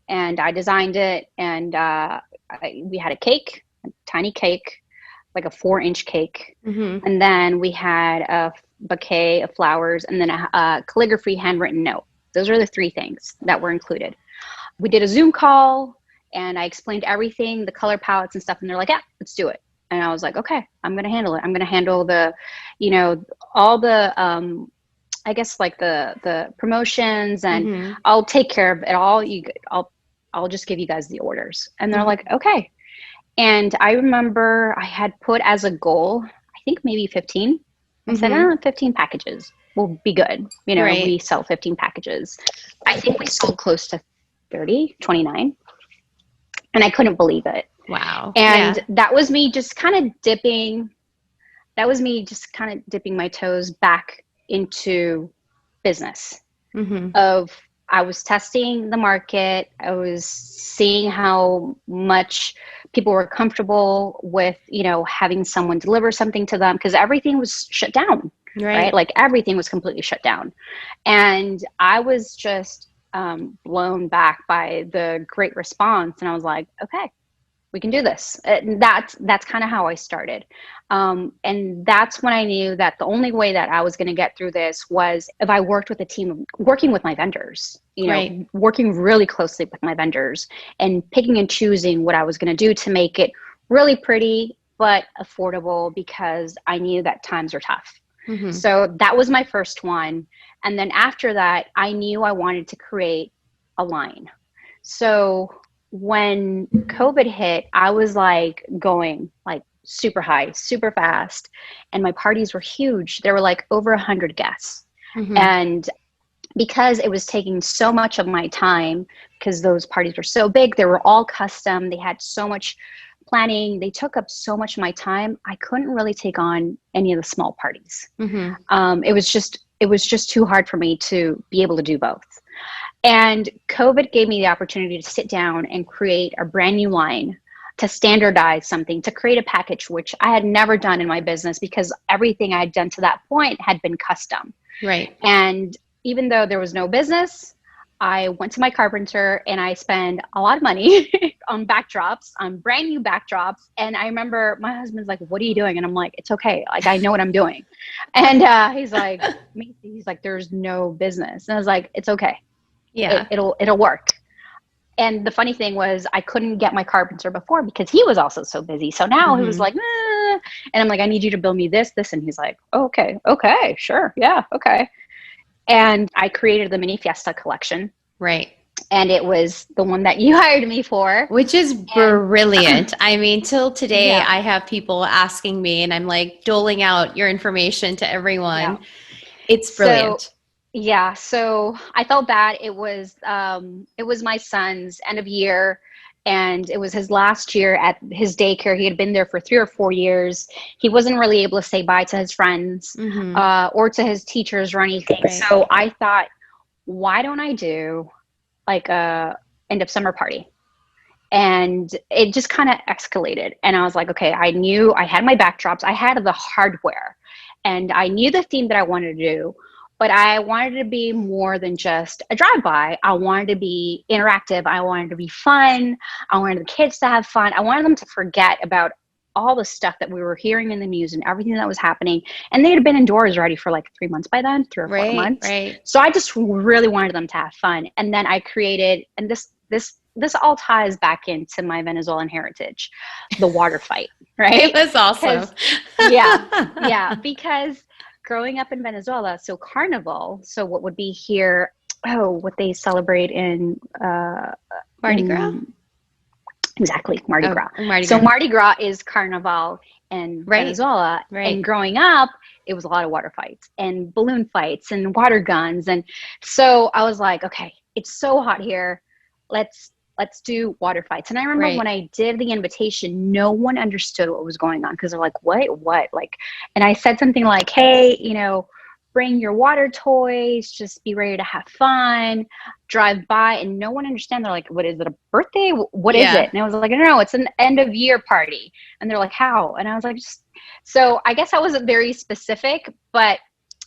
And I designed it. And we had a cake, a tiny cake, like a 4-inch cake. Mm-hmm. And then we had a bouquet of flowers and then a calligraphy handwritten note. Those are the three things that were included. We did a Zoom call and I explained everything, the color palettes and stuff. And they're like, yeah, let's do it. And I was like, okay, I'm going to handle it. I'm going to handle the, all the, I guess like the promotions and I'll take care of it all. I'll just give you guys the orders. And they're like, okay. And I remember I had put as a goal, I think maybe 15. I said, 15 packages will be good. Right. We sell 15 packages. I think we sold close to 29. And I couldn't believe it. Wow. And that was me just kind of dipping my toes back into business. I was testing the market. I was seeing how much people were comfortable with, having someone deliver something to them because everything was shut down, right? Like everything was completely shut down. And I was just blown back by the great response. And I was like, okay, we can do this. And that's kind of how I started. And that's when I knew that the only way that I was going to get through this was if I worked with a team, working with my vendors, working really closely with my vendors and picking and choosing what I was going to do to make it really pretty, but affordable because I knew that times were tough. So that was my first one. And then after that, I knew I wanted to create a line. So when COVID hit, I was like going like super high, super fast. And my parties were huge. There were like over 100 guests. And because it was taking so much of my time, because those parties were so big, they were all custom. They had so much planning. They took up so much of my time. I couldn't really take on any of the small parties. It was just too hard for me to be able to do both. And COVID gave me the opportunity to sit down and create a brand new line, to standardize something, to create a package, which I had never done in my business because everything I had done to that point had been custom. Right. And even though there was no business, I went to my carpenter and I spent a lot of money on backdrops, on brand new backdrops. And I remember my husband's like, what are you doing? And I'm like, it's okay. Like, I know what I'm doing. And he's like, there's no business. And I was like, it's okay. Yeah. It'll work. And the funny thing was I couldn't get my carpenter before because he was also so busy. So now he was like, and I'm like, I need you to build me this. And he's like, oh, okay, sure. Yeah. Okay. And I created the Mini Fiesta collection. Right. And it was the one that you hired me for. Which is brilliant. I mean, till today, I have people asking me and I'm like doling out your information to everyone. Yeah. It's brilliant. So I felt bad. It was my son's end of year. And it was his last year at his daycare. He had been there for 3 or 4 years. He wasn't really able to say bye to his friends or to his teachers or anything. Right. So I thought, why don't I do like a end of summer party? And it just kind of escalated. And I was like, okay, I knew I had my backdrops. I had the hardware and I knew the theme that I wanted to do. But I wanted to be more than just a drive-by. I wanted to be interactive. I wanted to be fun. I wanted the kids to have fun. I wanted them to forget about all the stuff that we were hearing in the news and everything that was happening. And they had been indoors already for like 3 months by then, 3 or 4 months. Right. So I just really wanted them to have fun. And then I created, and this all ties back into my Venezuelan heritage, the water fight, right? That's awesome. Because growing up in Venezuela, so Carnival, so what would be here, what they celebrate in Mardi Gras? Exactly, Mardi Gras. Mardi so Gras. Mardi Gras is Carnival in Venezuela. Right. And growing up, it was a lot of water fights and balloon fights and water guns. And so I was like, okay, it's so hot here. Let's do water fights. And I remember when I did the invitation, no one understood what was going on because they're like, what? Like, and I said something like, hey, bring your water toys, just be ready to have fun, drive by, and no one understand. They're like, what is it, a birthday? What is it? And I was like, no, it's an end of year party. And they're like, how? And I was like, so I guess I wasn't very specific, but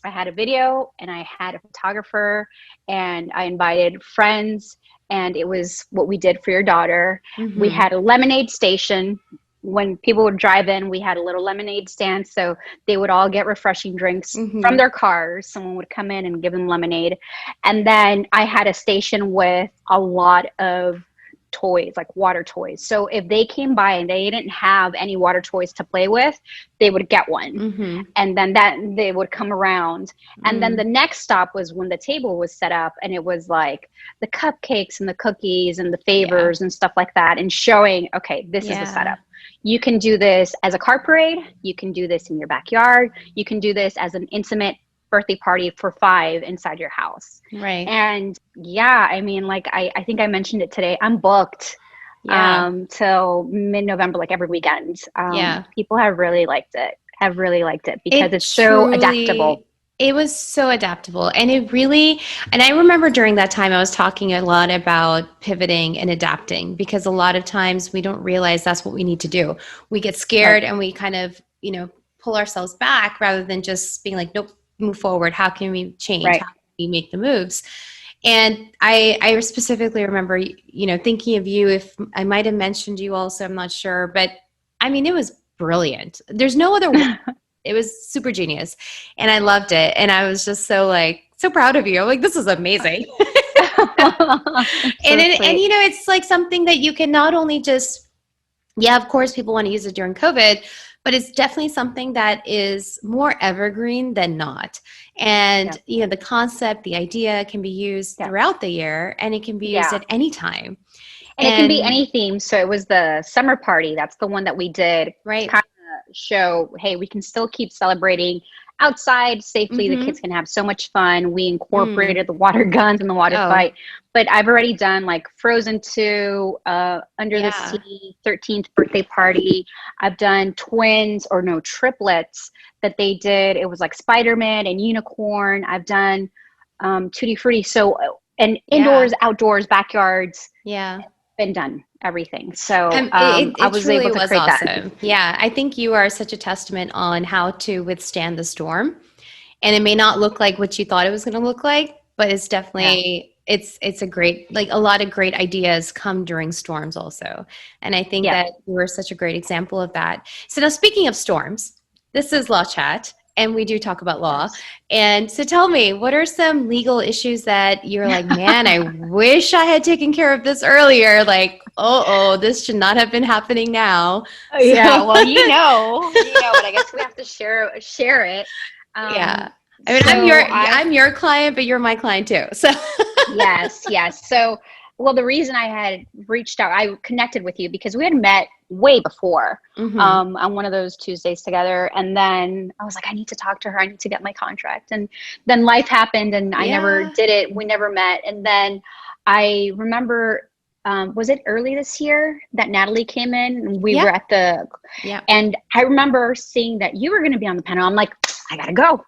I had a video and I had a photographer and I invited friends, and it was what we did for your daughter. We had a lemonade station. When people would drive in, we had a little lemonade stand, so they would all get refreshing drinks from their cars. Someone would come in and give them lemonade. And then I had a station with a lot of toys, like water toys. So if they came by and they didn't have any water toys to play with, they would get one. And then they would come around. And then the next stop was when the table was set up, and it was like the cupcakes and the cookies and the favors and stuff like that, and showing, okay, this is the setup. You can do this as a car parade. You can do this in your backyard. You can do this as an intimate birthday party for 5 inside your house. Right. And yeah, I mean, like, I think I mentioned it today. I'm booked till mid-November, like every weekend. People have really liked it, because it's so adaptable. It was so adaptable. And and I remember during that time, I was talking a lot about pivoting and adapting, because a lot of times we don't realize that's what we need to do. We get scared and we kind of, pull ourselves back rather than just being like, nope, move forward. How can we change? How can we make the moves? And I specifically remember, thinking of you. If I might have mentioned you also, I'm not sure, but I mean, it was brilliant. There's no other way. It was super genius, and I loved it. And I was just so proud of you. I'm like, this is amazing. And it's like something that you can not only just, of course people want to use it during COVID, but it's definitely something that is more evergreen than not. And, the concept, the idea can be used throughout the year, and it can be used at any time. And it can be any theme. So it was the summer party. That's the one that we did. Right. Show, hey, we can still keep celebrating outside safely. The kids can have so much fun. We incorporated the water guns and the water fight. But I've already done like Frozen 2, Under the Sea, 13th birthday party. I've done triplets that they did. It was like Spider-Man and Unicorn. I've done Tutti Frutti. So, and indoors, outdoors, backyards. Yeah. Been done. Everything. So it I was able to create awesome. that. Yeah. I think you are such a testament on how to withstand the storm. And it may not look like what you thought it was going to look like, but it's definitely, it's a great, like, a lot of great ideas come during storms also. And I think that you were such a great example of that. So now, speaking of storms, this is Law Chat, and we do talk about law. And so tell me, what are some legal issues that you're like, man, I wish I had taken care of this earlier? Like, this should not have been happening now. Yeah, well, but I guess we have to share it. I mean, I'm your client, but you're my client too. So yes. So, well, the reason I had reached out, I connected with you because we had met way before on one of those Tuesdays together. And then I was like, I need to talk to her. I need to get my contract. And then life happened and I never did it. We never met. And then I remember, was it early this year that Natalie came in and we were at and I remember seeing that you were going to be on the panel. I'm like, I gotta go.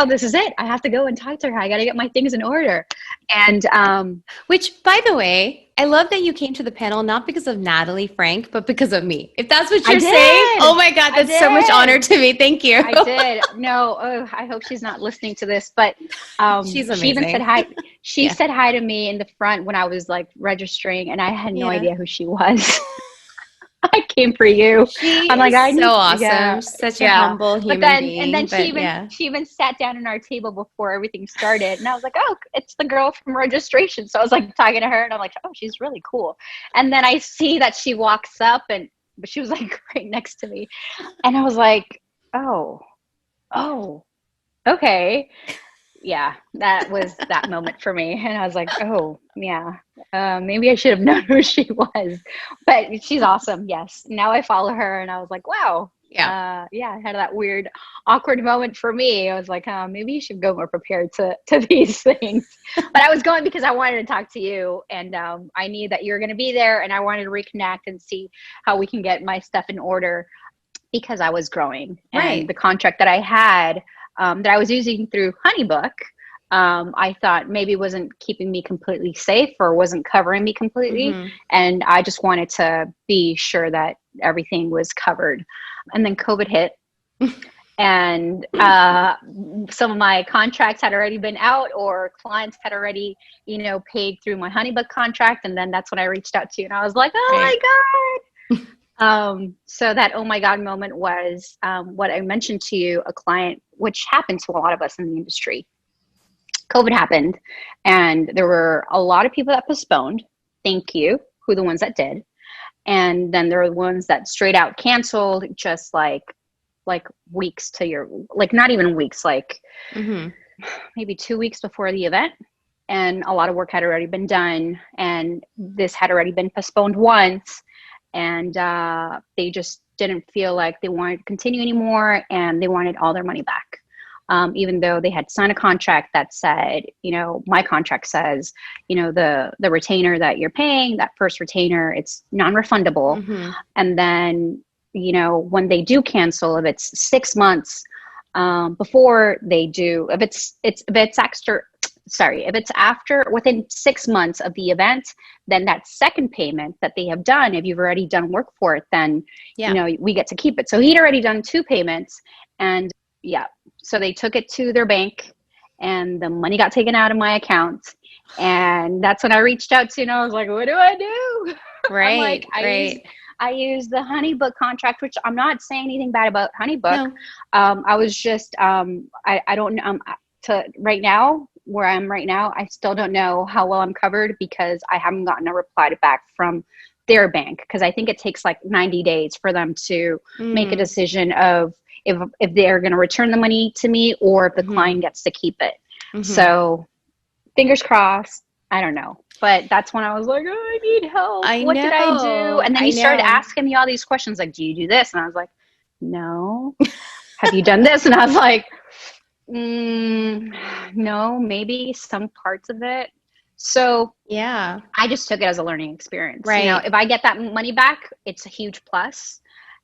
This is it. I have to go and talk to her. I got to get my things in order. And, which, by the way, I love that you came to the panel, not because of Natalie Frank, but because of me. If that's what you're saying, oh my God, that's so much honor to me. Thank you. I did. No, I hope she's not listening to this, but, she's amazing. She even said hi. She said hi to me in the front when I was like registering, and I had no idea who she was. I came for you. I'm like, awesome. Such a humble human being. And then she even sat down at our table before everything started. And I was like, oh, it's the girl from registration. So I was like talking to her and I'm like, oh, she's really cool. And then I see that she walks up but she was like right next to me. And I was like, oh, okay. Yeah, that was that moment for me. And I was like, oh, yeah, maybe I should have known who she was. But she's awesome, yes. Now I follow her, and I was like, wow. I had that weird, awkward moment for me. I was like, maybe you should go more prepared to these things. But I was going because I wanted to talk to you, and I knew that you were going to be there, and I wanted to reconnect and see how we can get my stuff in order because I was growing. And the contract that I had, that I was using through HoneyBook, I thought maybe wasn't keeping me completely safe or wasn't covering me completely. Mm-hmm. And I just wanted to be sure that everything was covered. And then COVID hit. And some of my contracts had already been out, or clients had already, paid through my HoneyBook contract. And then that's when I reached out to you, and I was like, oh my God. So that oh my God moment was what I mentioned to you, a client, which happened to a lot of us in the industry. COVID happened, and there were a lot of people that postponed. Thank you, who the ones that did. And then there were the ones that straight out canceled, just like weeks to your, like not even weeks, like maybe 2 weeks before the event. And a lot of work had already been done, and this had already been postponed once, and they just didn't feel like they wanted to continue anymore, and they wanted all their money back. Even though they had signed a contract that said, my contract says, the retainer that you're paying, that first retainer, it's non-refundable. And then, when they do cancel, if it's 6 months before they do, if it's after within 6 months of the event, then that second payment that they have done, if you've already done work for it, then we get to keep it. So he'd already done 2 payments, and so they took it to their bank, and the money got taken out of my account. And that's when I reached out to you, and I was like, what do I do? Right. I'm like, I use the HoneyBook contract, which I'm not saying anything bad about HoneyBook. No. I was just, I don't know, right now, where I'm right now, I still don't know how well I'm covered, because I haven't gotten a reply back from their bank. Because I think it takes like 90 days for them to make a decision of if they're going to return the money to me, or if the client gets to keep it. So fingers crossed. I don't know. But that's when I was like, oh, I need help. What did I do? And then he started asking me all these questions, like, do you do this? And I was like, no. Have you done this? And I was like, no, maybe some parts of it. So I just took it as a learning experience. Right. If I get that money back, it's a huge plus.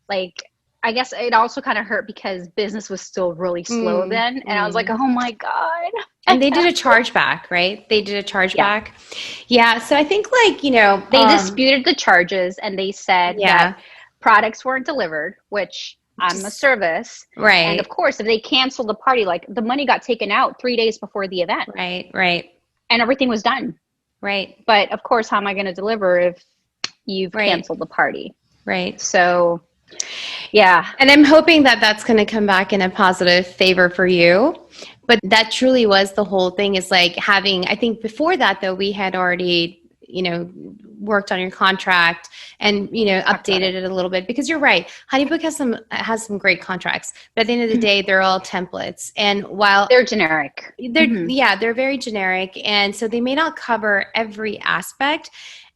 Like, I guess it also kind of hurt because business was still really slow then. And I was like, oh my God. And they did a chargeback, right? They did a chargeback. Yeah. So I think they disputed the charges, and they said that products weren't delivered, which I'm a service. Right. And of course, if they canceled the party, like the money got taken out 3 days before the event. Right. And everything was done. Right. But of course, how am I going to deliver if you've canceled the party? Right. So yeah. And I'm hoping that that's going to come back in a positive favor for you. But that truly was the whole thing, is like having, I think before that though, we had already, worked on your contract and, updated it a little bit, because you're right. HoneyBook has some great contracts, but at the end of the day, they're all templates. And while they're generic, they're very generic. And so they may not cover every aspect.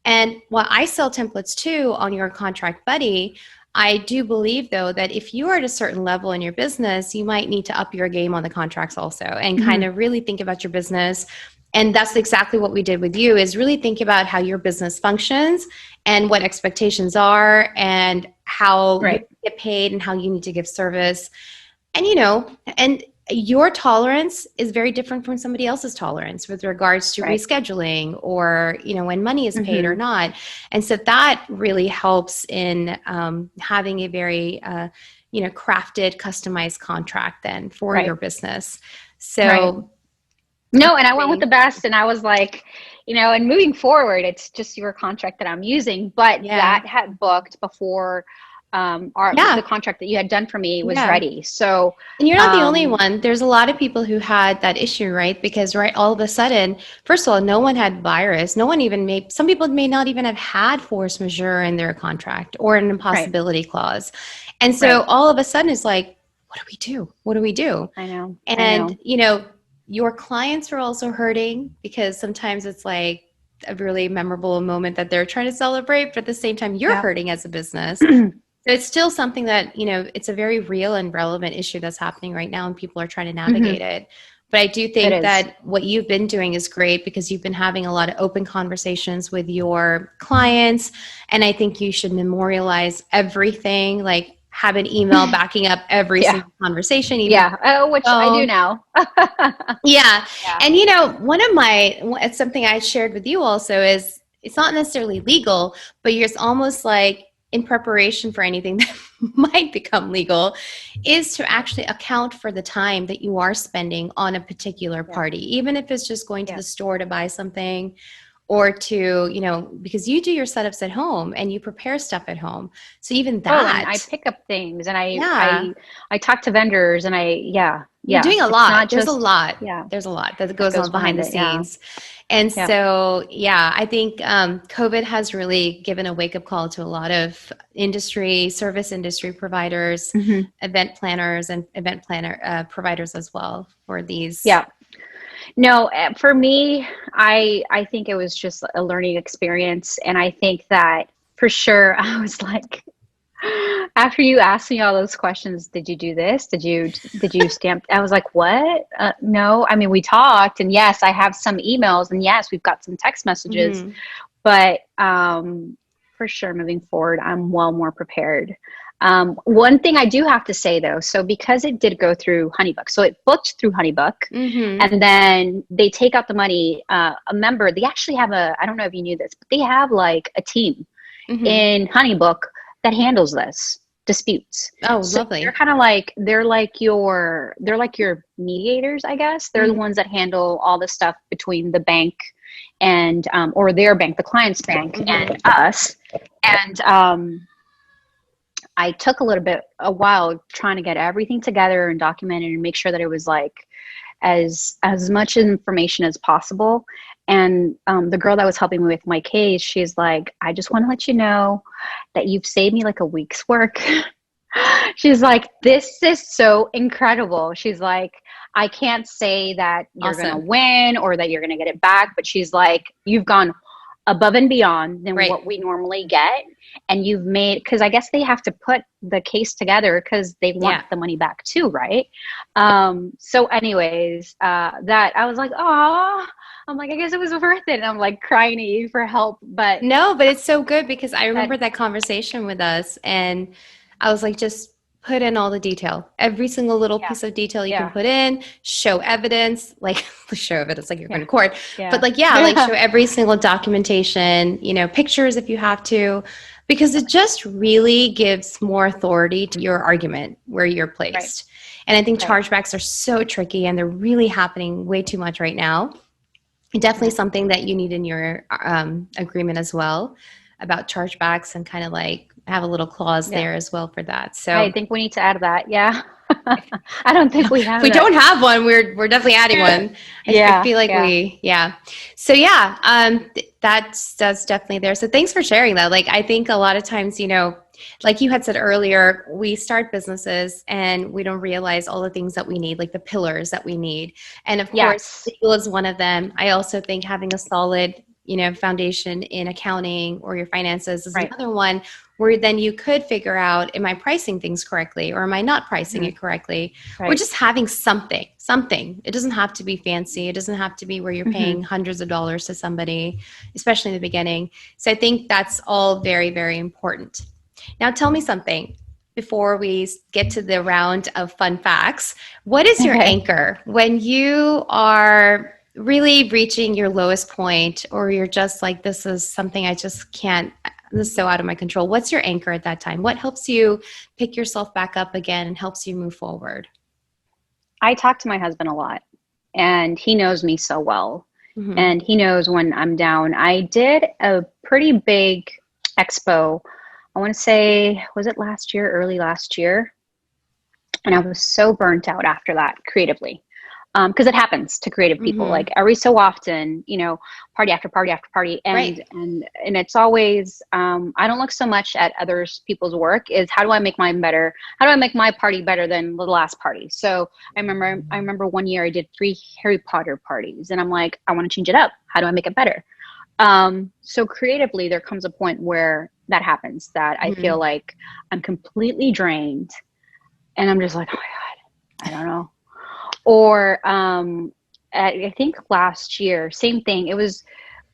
And while I sell templates too on your Contract Buddy, I do believe, though, that if you are at a certain level in your business, you might need to up your game on the contracts also, and kind of really think about your business. And that's exactly what we did with you, is really think about how your business functions and what expectations are, and how you get paid and how you need to give service. And, and your tolerance is very different from somebody else's tolerance with regards to rescheduling, or, when money is paid or not. And so that really helps in having a very, crafted, customized contract then for your business. So no, and I went with the best, and I was like, and moving forward, it's just your contract that I'm using, but that had booked before the contract that you had done for me was ready. So, and you're not the only one. There's a lot of people who had that issue, right? Because all of a sudden, first of all, no one had virus. No one even some people may not even have had force majeure in their contract or an impossibility clause. And so all of a sudden it's like, what do we do? What do we do? I know. And, your clients are also hurting, because sometimes it's like a really memorable moment that they're trying to celebrate, but at the same time, you're hurting as a business. So it's still something that, it's a very real and relevant issue that's happening right now, and people are trying to navigate it. But I do think that what you've been doing is great, because you've been having a lot of open conversations with your clients. And I think you should memorialize everything, like have an email backing up every Yeah. single conversation, even Yeah. Oh, which I do phone. now. Yeah. Yeah. And it's something I shared with you also is it's not necessarily legal, but it's almost like in preparation for anything that might become legal is to actually account for the time that you are spending on a particular Yeah. party, even if it's just going to Yeah. the store to buy something or to, because you do your setups at home and you prepare stuff at home. So even Oh, and I that, pick up things and yeah. I talk to vendors and You're yeah. doing a It's lot. not just, yeah, There's a lot that that goes goes on behind behind the it. Yeah. scenes. And Yeah. so, yeah, I think COVID has really given a wake up call to a lot of service industry providers, Hmm. event planners, and event planner providers as well for these. Yeah. No, for me, I think it was just a learning experience, and I think that for sure I was like, after you asked me all those questions, did you do this? Did you stamp? I was like, what? No. I mean, we talked, and yes, I have some emails, and yes, we've got some text messages, Mhm. but for sure, moving forward, I'm well more prepared. One thing I do have to say though, so because it did go through HoneyBook, so it booked through HoneyBook, Mhm. and then they take out the money. A member, they actually have I don't know if you knew this, but they have like a team Mhm. in HoneyBook that handles this disputes. Oh, So they're lovely. kind of like they're like your mediators, I guess. They're the Mhm. ones that handle all the stuff between the bank and or their bank, the client's bank, Mhm. and us. And I took a while trying to get everything together and documented and make sure that it was like as much information as possible. And the girl that was helping me with my case, she's like, I just want to let you know that you've saved me like a week's work. She's like, this is so incredible. She's like, I can't say that you're going to Awesome. win or that you're going to get it back, but she's like, you've gone above and beyond than Right. what we normally get. And you've made, because I guess they have to put the case together because they want Yeah. the money back too, right? So, anyways, that I was like, oh, I'm like, I guess it was worth it. And I'm like crying to you for help. But No, but it's so good because I that, remember that conversation with us, and I was like, just put in all the detail, every single little yeah, piece of detail you can yeah, put in, show evidence, like show evidence like you're going yeah, to court, but yeah, like, yeah, like show yeah, every single documentation, pictures if you have to, because it just really gives more authority to your argument where you're right, placed. And I think right, chargebacks are so tricky and they're really happening way too much right now. Definitely yeah. something that you need in your agreement as well about chargebacks and kind of like have a little clause Yeah. there as well for that. I So think we need to add that. Yeah. I don't think we if have we that. don't have one, we're definitely adding one. I Yeah, feel like yeah. yeah. So yeah, that's definitely there. So thanks for sharing that. Like I think a lot of times, like you had said earlier, we start businesses and we don't realize all the things that we need, like the pillars that we need. And of course, Yes. legal is one of them. I also think having a solid, foundation in accounting or your finances is Right. another one where then you could figure out, am I pricing things correctly or am I not pricing Mhm. it correctly? Or Right. just having something. It doesn't have to be fancy. It doesn't have to be where you're Hmm. paying hundreds of dollars to somebody, especially in the beginning. So I think that's all very, very important. Now tell me something before we get to the round of fun facts. What is your Okay. anchor when you are really reaching your lowest point or you're just like, this is something I just can't, this is so out of my control? What's your anchor at that time? What helps you pick yourself back up again and helps you move forward? I talk to my husband a lot, and he knows me so well, Mm-hmm. and he knows when I'm down. I did a pretty big expo. I want to say, was it last year, early last year? And I was so burnt out after that creatively. Because it happens to creative people, Mm-hmm. like every so often, party after party after party, and Right. and it's always, I don't look so much at others people's work, is how do I make mine better, how do I make my party better than the last party. So I remember one year I did 3 Harry Potter parties, and I'm like, I want to change it up, how do I make it better. So creatively there comes a point where that happens, that I feel Mm-hmm. like I'm completely drained, and I'm just like, oh my god, I don't know. Or I think last year, same thing. It was,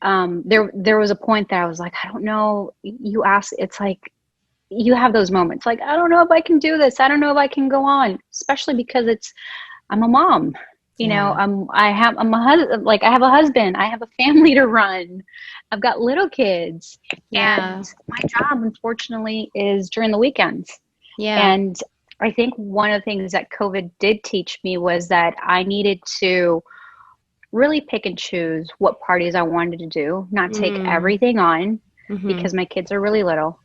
there was a point that I was like, I don't know. You asked, it's like you have those moments like, I don't know if I can do this. I don't know if I can go on, especially because I'm a mom. I'm a husband, like I have a husband, I have a family to run. I've got little kids. Yeah. And my job, unfortunately, is during the weekends. Yeah. And I think one of the things that COVID did teach me was that I needed to really pick and choose what parties I wanted to do, not take everything on because my kids are really little.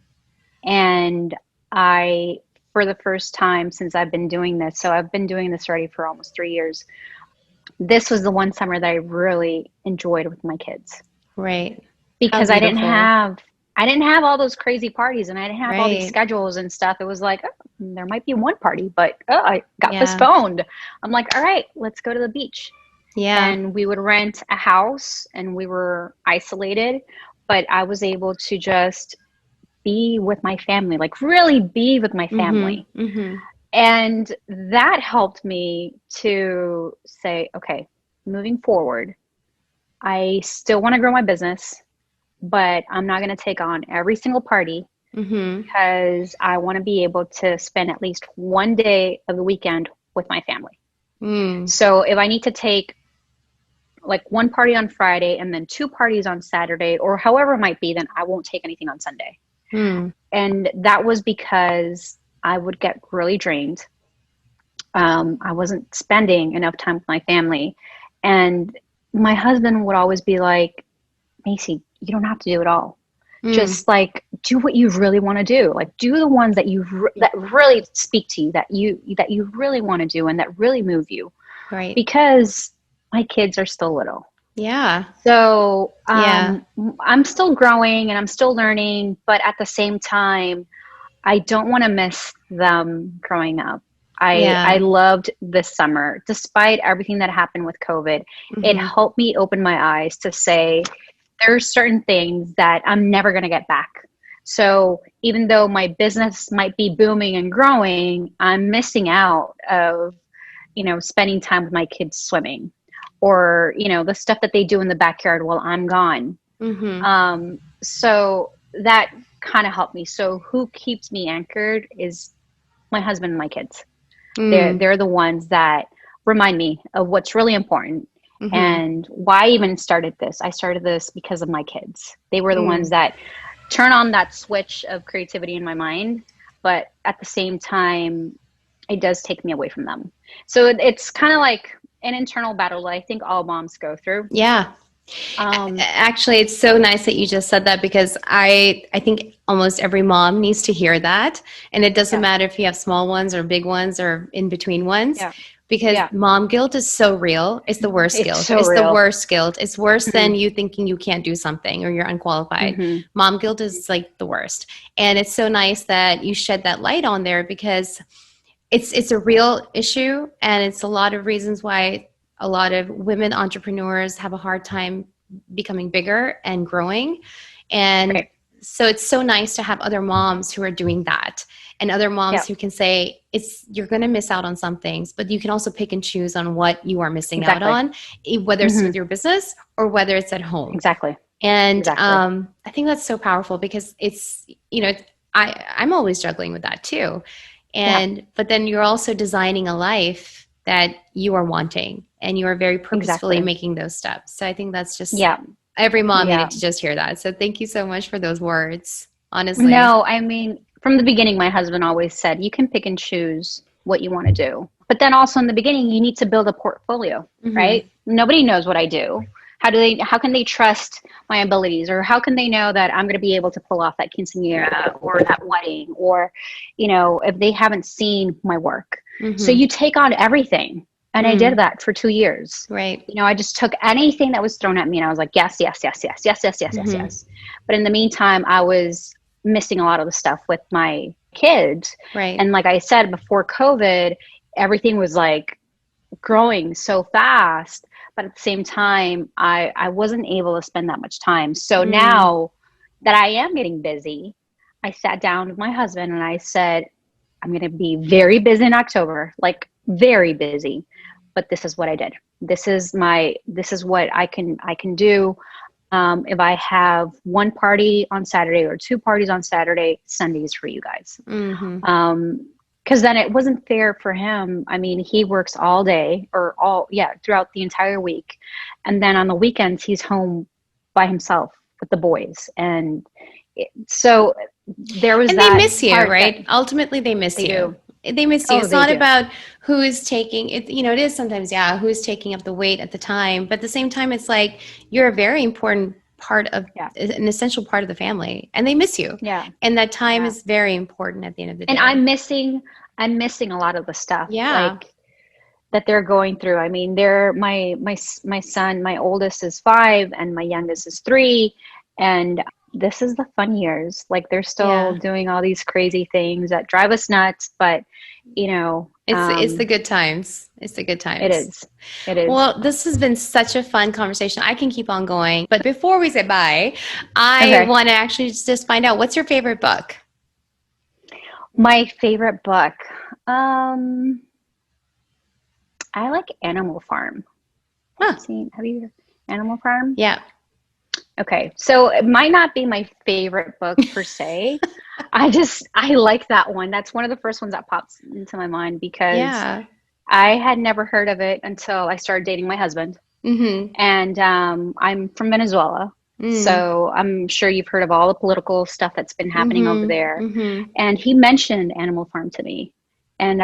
And I, for the first time since I've been doing this, so I've been doing this already for almost 3 years. This was the one summer that I really enjoyed with my kids. Right. Because I didn't have all those crazy parties, and I didn't have all these schedules and stuff. It was like, oh, there might be one party, but I got postponed. I'm like, all right, let's go to the beach. Yeah. And we would rent a house, and we were isolated, but I was able to just be with my family, like really be with my family. And that helped me to say, okay, moving forward, I still want to grow my business, but I'm not going to take on every single party because I want to be able to spend at least one day of the weekend with my family. So if I need to take like one party on Friday and then 2 parties on Saturday, or however it might be, then I won't take anything on Sunday. And that was because I would get really drained. I wasn't spending enough time with my family. And my husband would always be like, Macy, you don't have to do it all. Just like do what you really want to do. Like do the ones that that really speak to you, that you really want to do and that really move you. Right. Because my kids are still little. Yeah. So I'm still growing and I'm still learning, but at the same time, I don't want to miss them growing up. I loved this summer, despite everything that happened with COVID. It helped me open my eyes to say, there are certain things that I'm never going to get back. So even though my business might be booming and growing, I'm missing out of, spending time with my kids swimming or, the stuff that they do in the backyard while I'm gone. So that kind of helped me. So who keeps me anchored is my husband and my kids. They're the ones that remind me of what's really important. And why I even started this. I started this because of my kids. They were the ones that turn on that switch of creativity in my mind, but at the same time, it does take me away from them. So it's kind of like an internal battle that I think all moms go through. Yeah. Actually, it's so nice that you just said that because I think almost every mom needs to hear that. And it doesn't matter if you have small ones or big ones or in between ones. Because mom guilt is so real. It's the worst guilt. It's the worst guilt. It's worse than you thinking you can't do something or you're unqualified. Mom guilt is like the worst. And it's so nice that you shed that light on there because it's a real issue. And it's a lot of reasons why a lot of women entrepreneurs have a hard time becoming bigger and growing. And so it's so nice to have other moms who are doing that and other moms who can say you're going to miss out on some things, but you can also pick and choose on what you are missing out on, whether it's with your business or whether it's at home. And I think that's so powerful because it's, I'm always struggling with that too. And, but then you're also designing a life that you are wanting and you are very purposefully making those steps. So I think that's just, every mom needed to just hear that. So thank you so much for those words, honestly. No, I mean, from the beginning, my husband always said, you can pick and choose what you want to do. But then also in the beginning, you need to build a portfolio, right? Nobody knows what I do. How can they trust my abilities, or how can they know that I'm going to be able to pull off that quinceañera or that wedding, or, if they haven't seen my work. So you take on everything. And I did that for 2 years. Right. I just took anything that was thrown at me and I was like, yes, yes, yes, yes, yes, yes, yes, yes, yes. But in the meantime, I was missing a lot of the stuff with my kids. Right. And like I said, before COVID, everything was like growing so fast. But at the same time, I wasn't able to spend that much time. So now that I am getting busy, I sat down with my husband and I said, I'm going to be very busy in October, like very busy. But this is what I did. This is what I can do. If I have one party on Saturday or two parties on Saturday, Sunday is for you guys. Because then it wasn't fair for him. I mean, he works all day throughout the entire week. And then on the weekends, he's home by himself with the boys. And so there was and that. they miss you, right? That, Ultimately, they miss they you. do. They miss you. Oh, It's they not do. about who is taking it. It is sometimes, who is taking up the weight at the time. But at the same time, it's like you're a very important part of an essential part of the family, and they miss you. Yeah. And that time is very important at the end of the day. And I'm missing a lot of the stuff. Like that they're going through. I mean, my son, my oldest is 5 and my youngest is 3. And this is the fun years. Like they're still doing all these crazy things that drive us nuts, but it's the good times. It's the good times. It is. Well, this has been such a fun conversation. I can keep on going, but before we say bye, I want to actually just find out, what's your favorite book? My favorite book. I like Animal Farm. Have you heard Animal Farm? Yeah. Okay, so it might not be my favorite book per se. I like that one. That's one of the first ones that pops into my mind because I had never heard of it until I started dating my husband. And I'm from Venezuela. So I'm sure you've heard of all the political stuff that's been happening over there. And he mentioned Animal Farm to me. And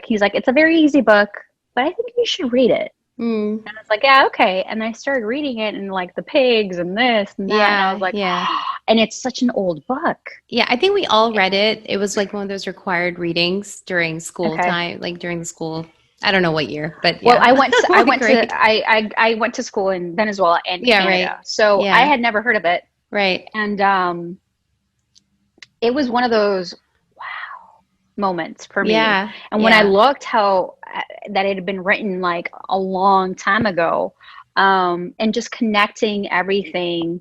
he's like, it's a very easy book, but I think you should read it. And I was like, yeah, okay. And I started reading it and like the pigs and this and that. And I was like, and it's such an old book. Yeah, I think we all read it. It was like one of those required readings during school time, like during the school. I don't know what year, but well, I went to school in Venezuela and Canada. So I had never heard of it. Right. And it was one of those moments for me. And when I looked that it had been written like a long time ago, and just connecting everything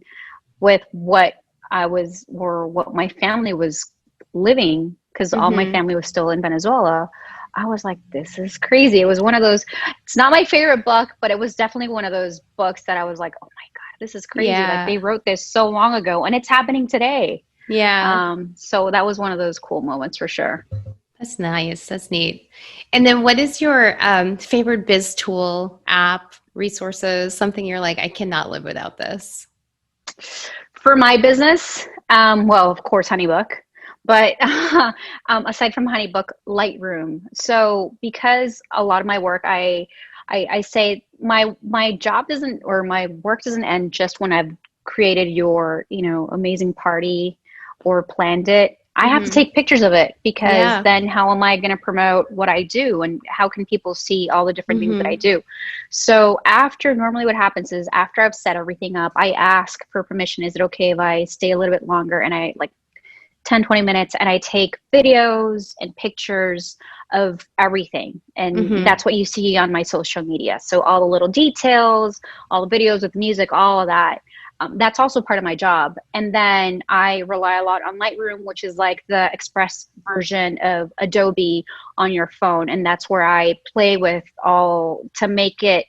with what what my family was living, because all my family was still in Venezuela, I was like, this is crazy. It was one of those, it's not my favorite book, but it was definitely one of those books that I was like, oh my God, this is crazy. Like they wrote this so long ago and it's happening today. So that was one of those cool moments for sure. That's nice. That's neat. And then what is your favorite biz tool, app, resources, something you're like, I cannot live without this? For my business, well, of course, HoneyBook. But aside from HoneyBook, Lightroom. So because a lot of my work, I say my job doesn't, or my work doesn't end just when I've created your, amazing party or planned it. I have to take pictures of it, because then how am I going to promote what I do, and how can people see all the different things that I do? So normally what happens is after I've set everything up, I ask for permission. Is it okay if I stay a little bit longer? And I 10, 20 minutes, and I take videos and pictures of everything. And that's what you see on my social media. So all the little details, all the videos with music, all of that. That's also part of my job. And then I rely a lot on Lightroom, which is like the express version of Adobe on your phone. And that's where I play with all to make it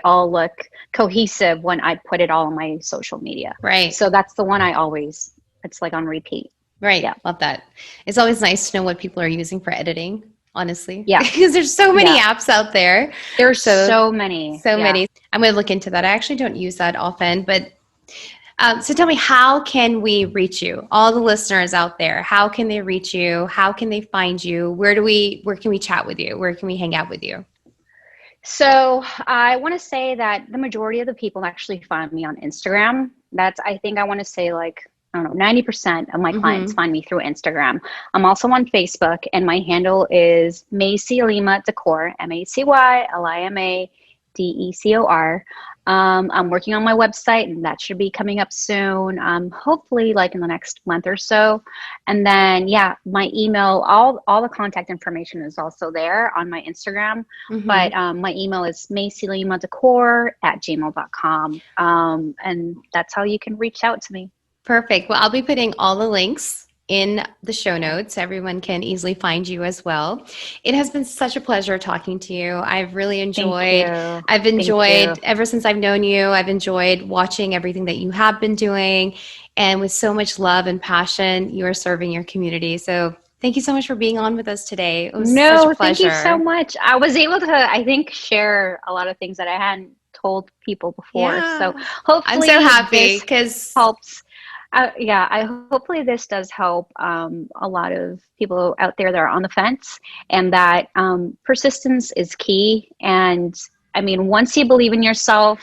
all look cohesive when I put it all on my social media. Right. So that's the one it's like on repeat. Right. Yeah. Love that. It's always nice to know what people are using for editing, honestly. Yeah. Because there's so many apps out there. There's so many. So many. I'm going to look into that. I actually don't use that often, but so tell me, how can we reach you? All the listeners out there, how can they reach you? How can they find you? Where can we chat with you? Where can we hang out with you? So I want to say that the majority of the people actually find me on Instagram. I think I want to say 90% of my clients find me through Instagram. I'm also on Facebook, and my handle is Macy Lima Decor, MacyLimaDecor. I'm working on my website, and that should be coming up soon. Hopefully in the next month or so. And then, my email, all the contact information is also there on my Instagram. But my email is MacyLimaDecor@gmail.com. And that's how you can reach out to me. Perfect. Well, I'll be putting all the links in the show notes. Everyone can easily find you as well. It has been such a pleasure talking to you. I've really enjoyed, ever since I've known you, I've enjoyed watching everything that you have been doing. And with so much love and passion, you are serving your community. So thank you so much for being on with us today. It was such a pleasure. Thank you so much. I was able to, I think, share a lot of things that I hadn't told people before. Yeah. So hopefully I'm so happy because helps. Hopefully this does help a lot of people out there that are on the fence, and that persistence is key. And I mean, once you believe in yourself,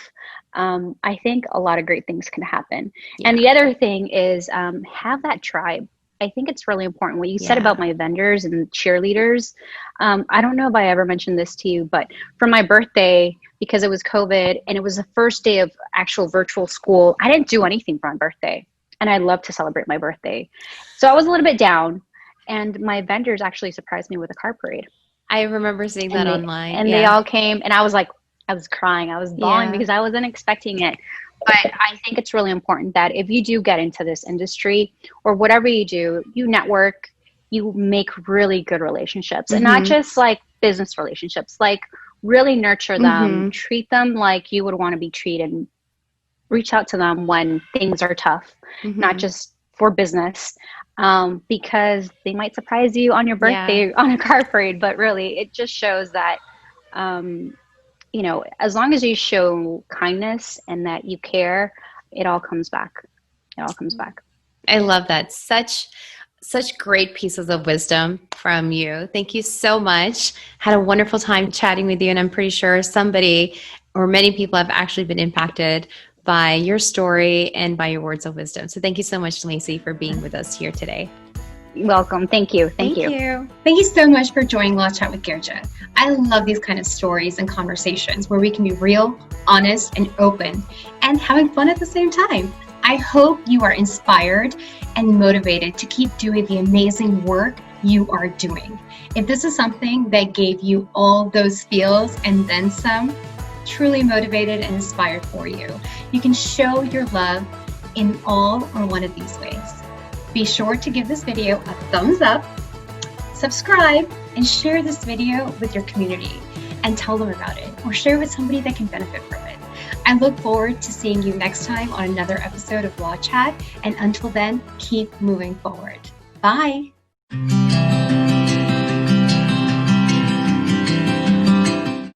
I think a lot of great things can happen. Yeah. And the other thing is have that tribe. I think it's really important. What you said about my vendors and cheerleaders. I don't know if I ever mentioned this to you, but for my birthday, because it was COVID and it was the first day of actual virtual school, I didn't do anything for my birthday. And I love to celebrate my birthday. So I was a little bit down, and my vendors actually surprised me with a car parade. I remember seeing that online. And they all came, and I was crying. I was bawling because I wasn't expecting it. But I think it's really important that if you do get into this industry or whatever you do, you network, you make really good relationships, and not just like business relationships, like really nurture them, treat them like you would want to be treated. Reach out to them when things are tough, not just for business, because they might surprise you on your birthday on a car parade. But really, it just shows that, you know, as long as you show kindness and that you care, it all comes back. It all comes back. I love that. Such great pieces of wisdom from you. Thank you so much. Had a wonderful time chatting with you, and I'm pretty sure somebody or many people have actually been impacted by your story and by your words of wisdom. So thank you so much, Macy, for being with us here today. You're welcome. Thank you. Thank you so much for joining Law Chat with Girja. I love these kind of stories and conversations where we can be real, honest, and open, and having fun at the same time. I hope you are inspired and motivated to keep doing the amazing work you are doing. If this is something that gave you all those feels and then some, truly motivated and inspired for you, you can show your love in all or one of these ways. Be sure to give this video a thumbs up, subscribe, and share this video with your community and tell them about it, or share it with somebody that can benefit from it. I look forward to seeing you next time on another episode of Law Chat, and until then, keep moving forward. Bye.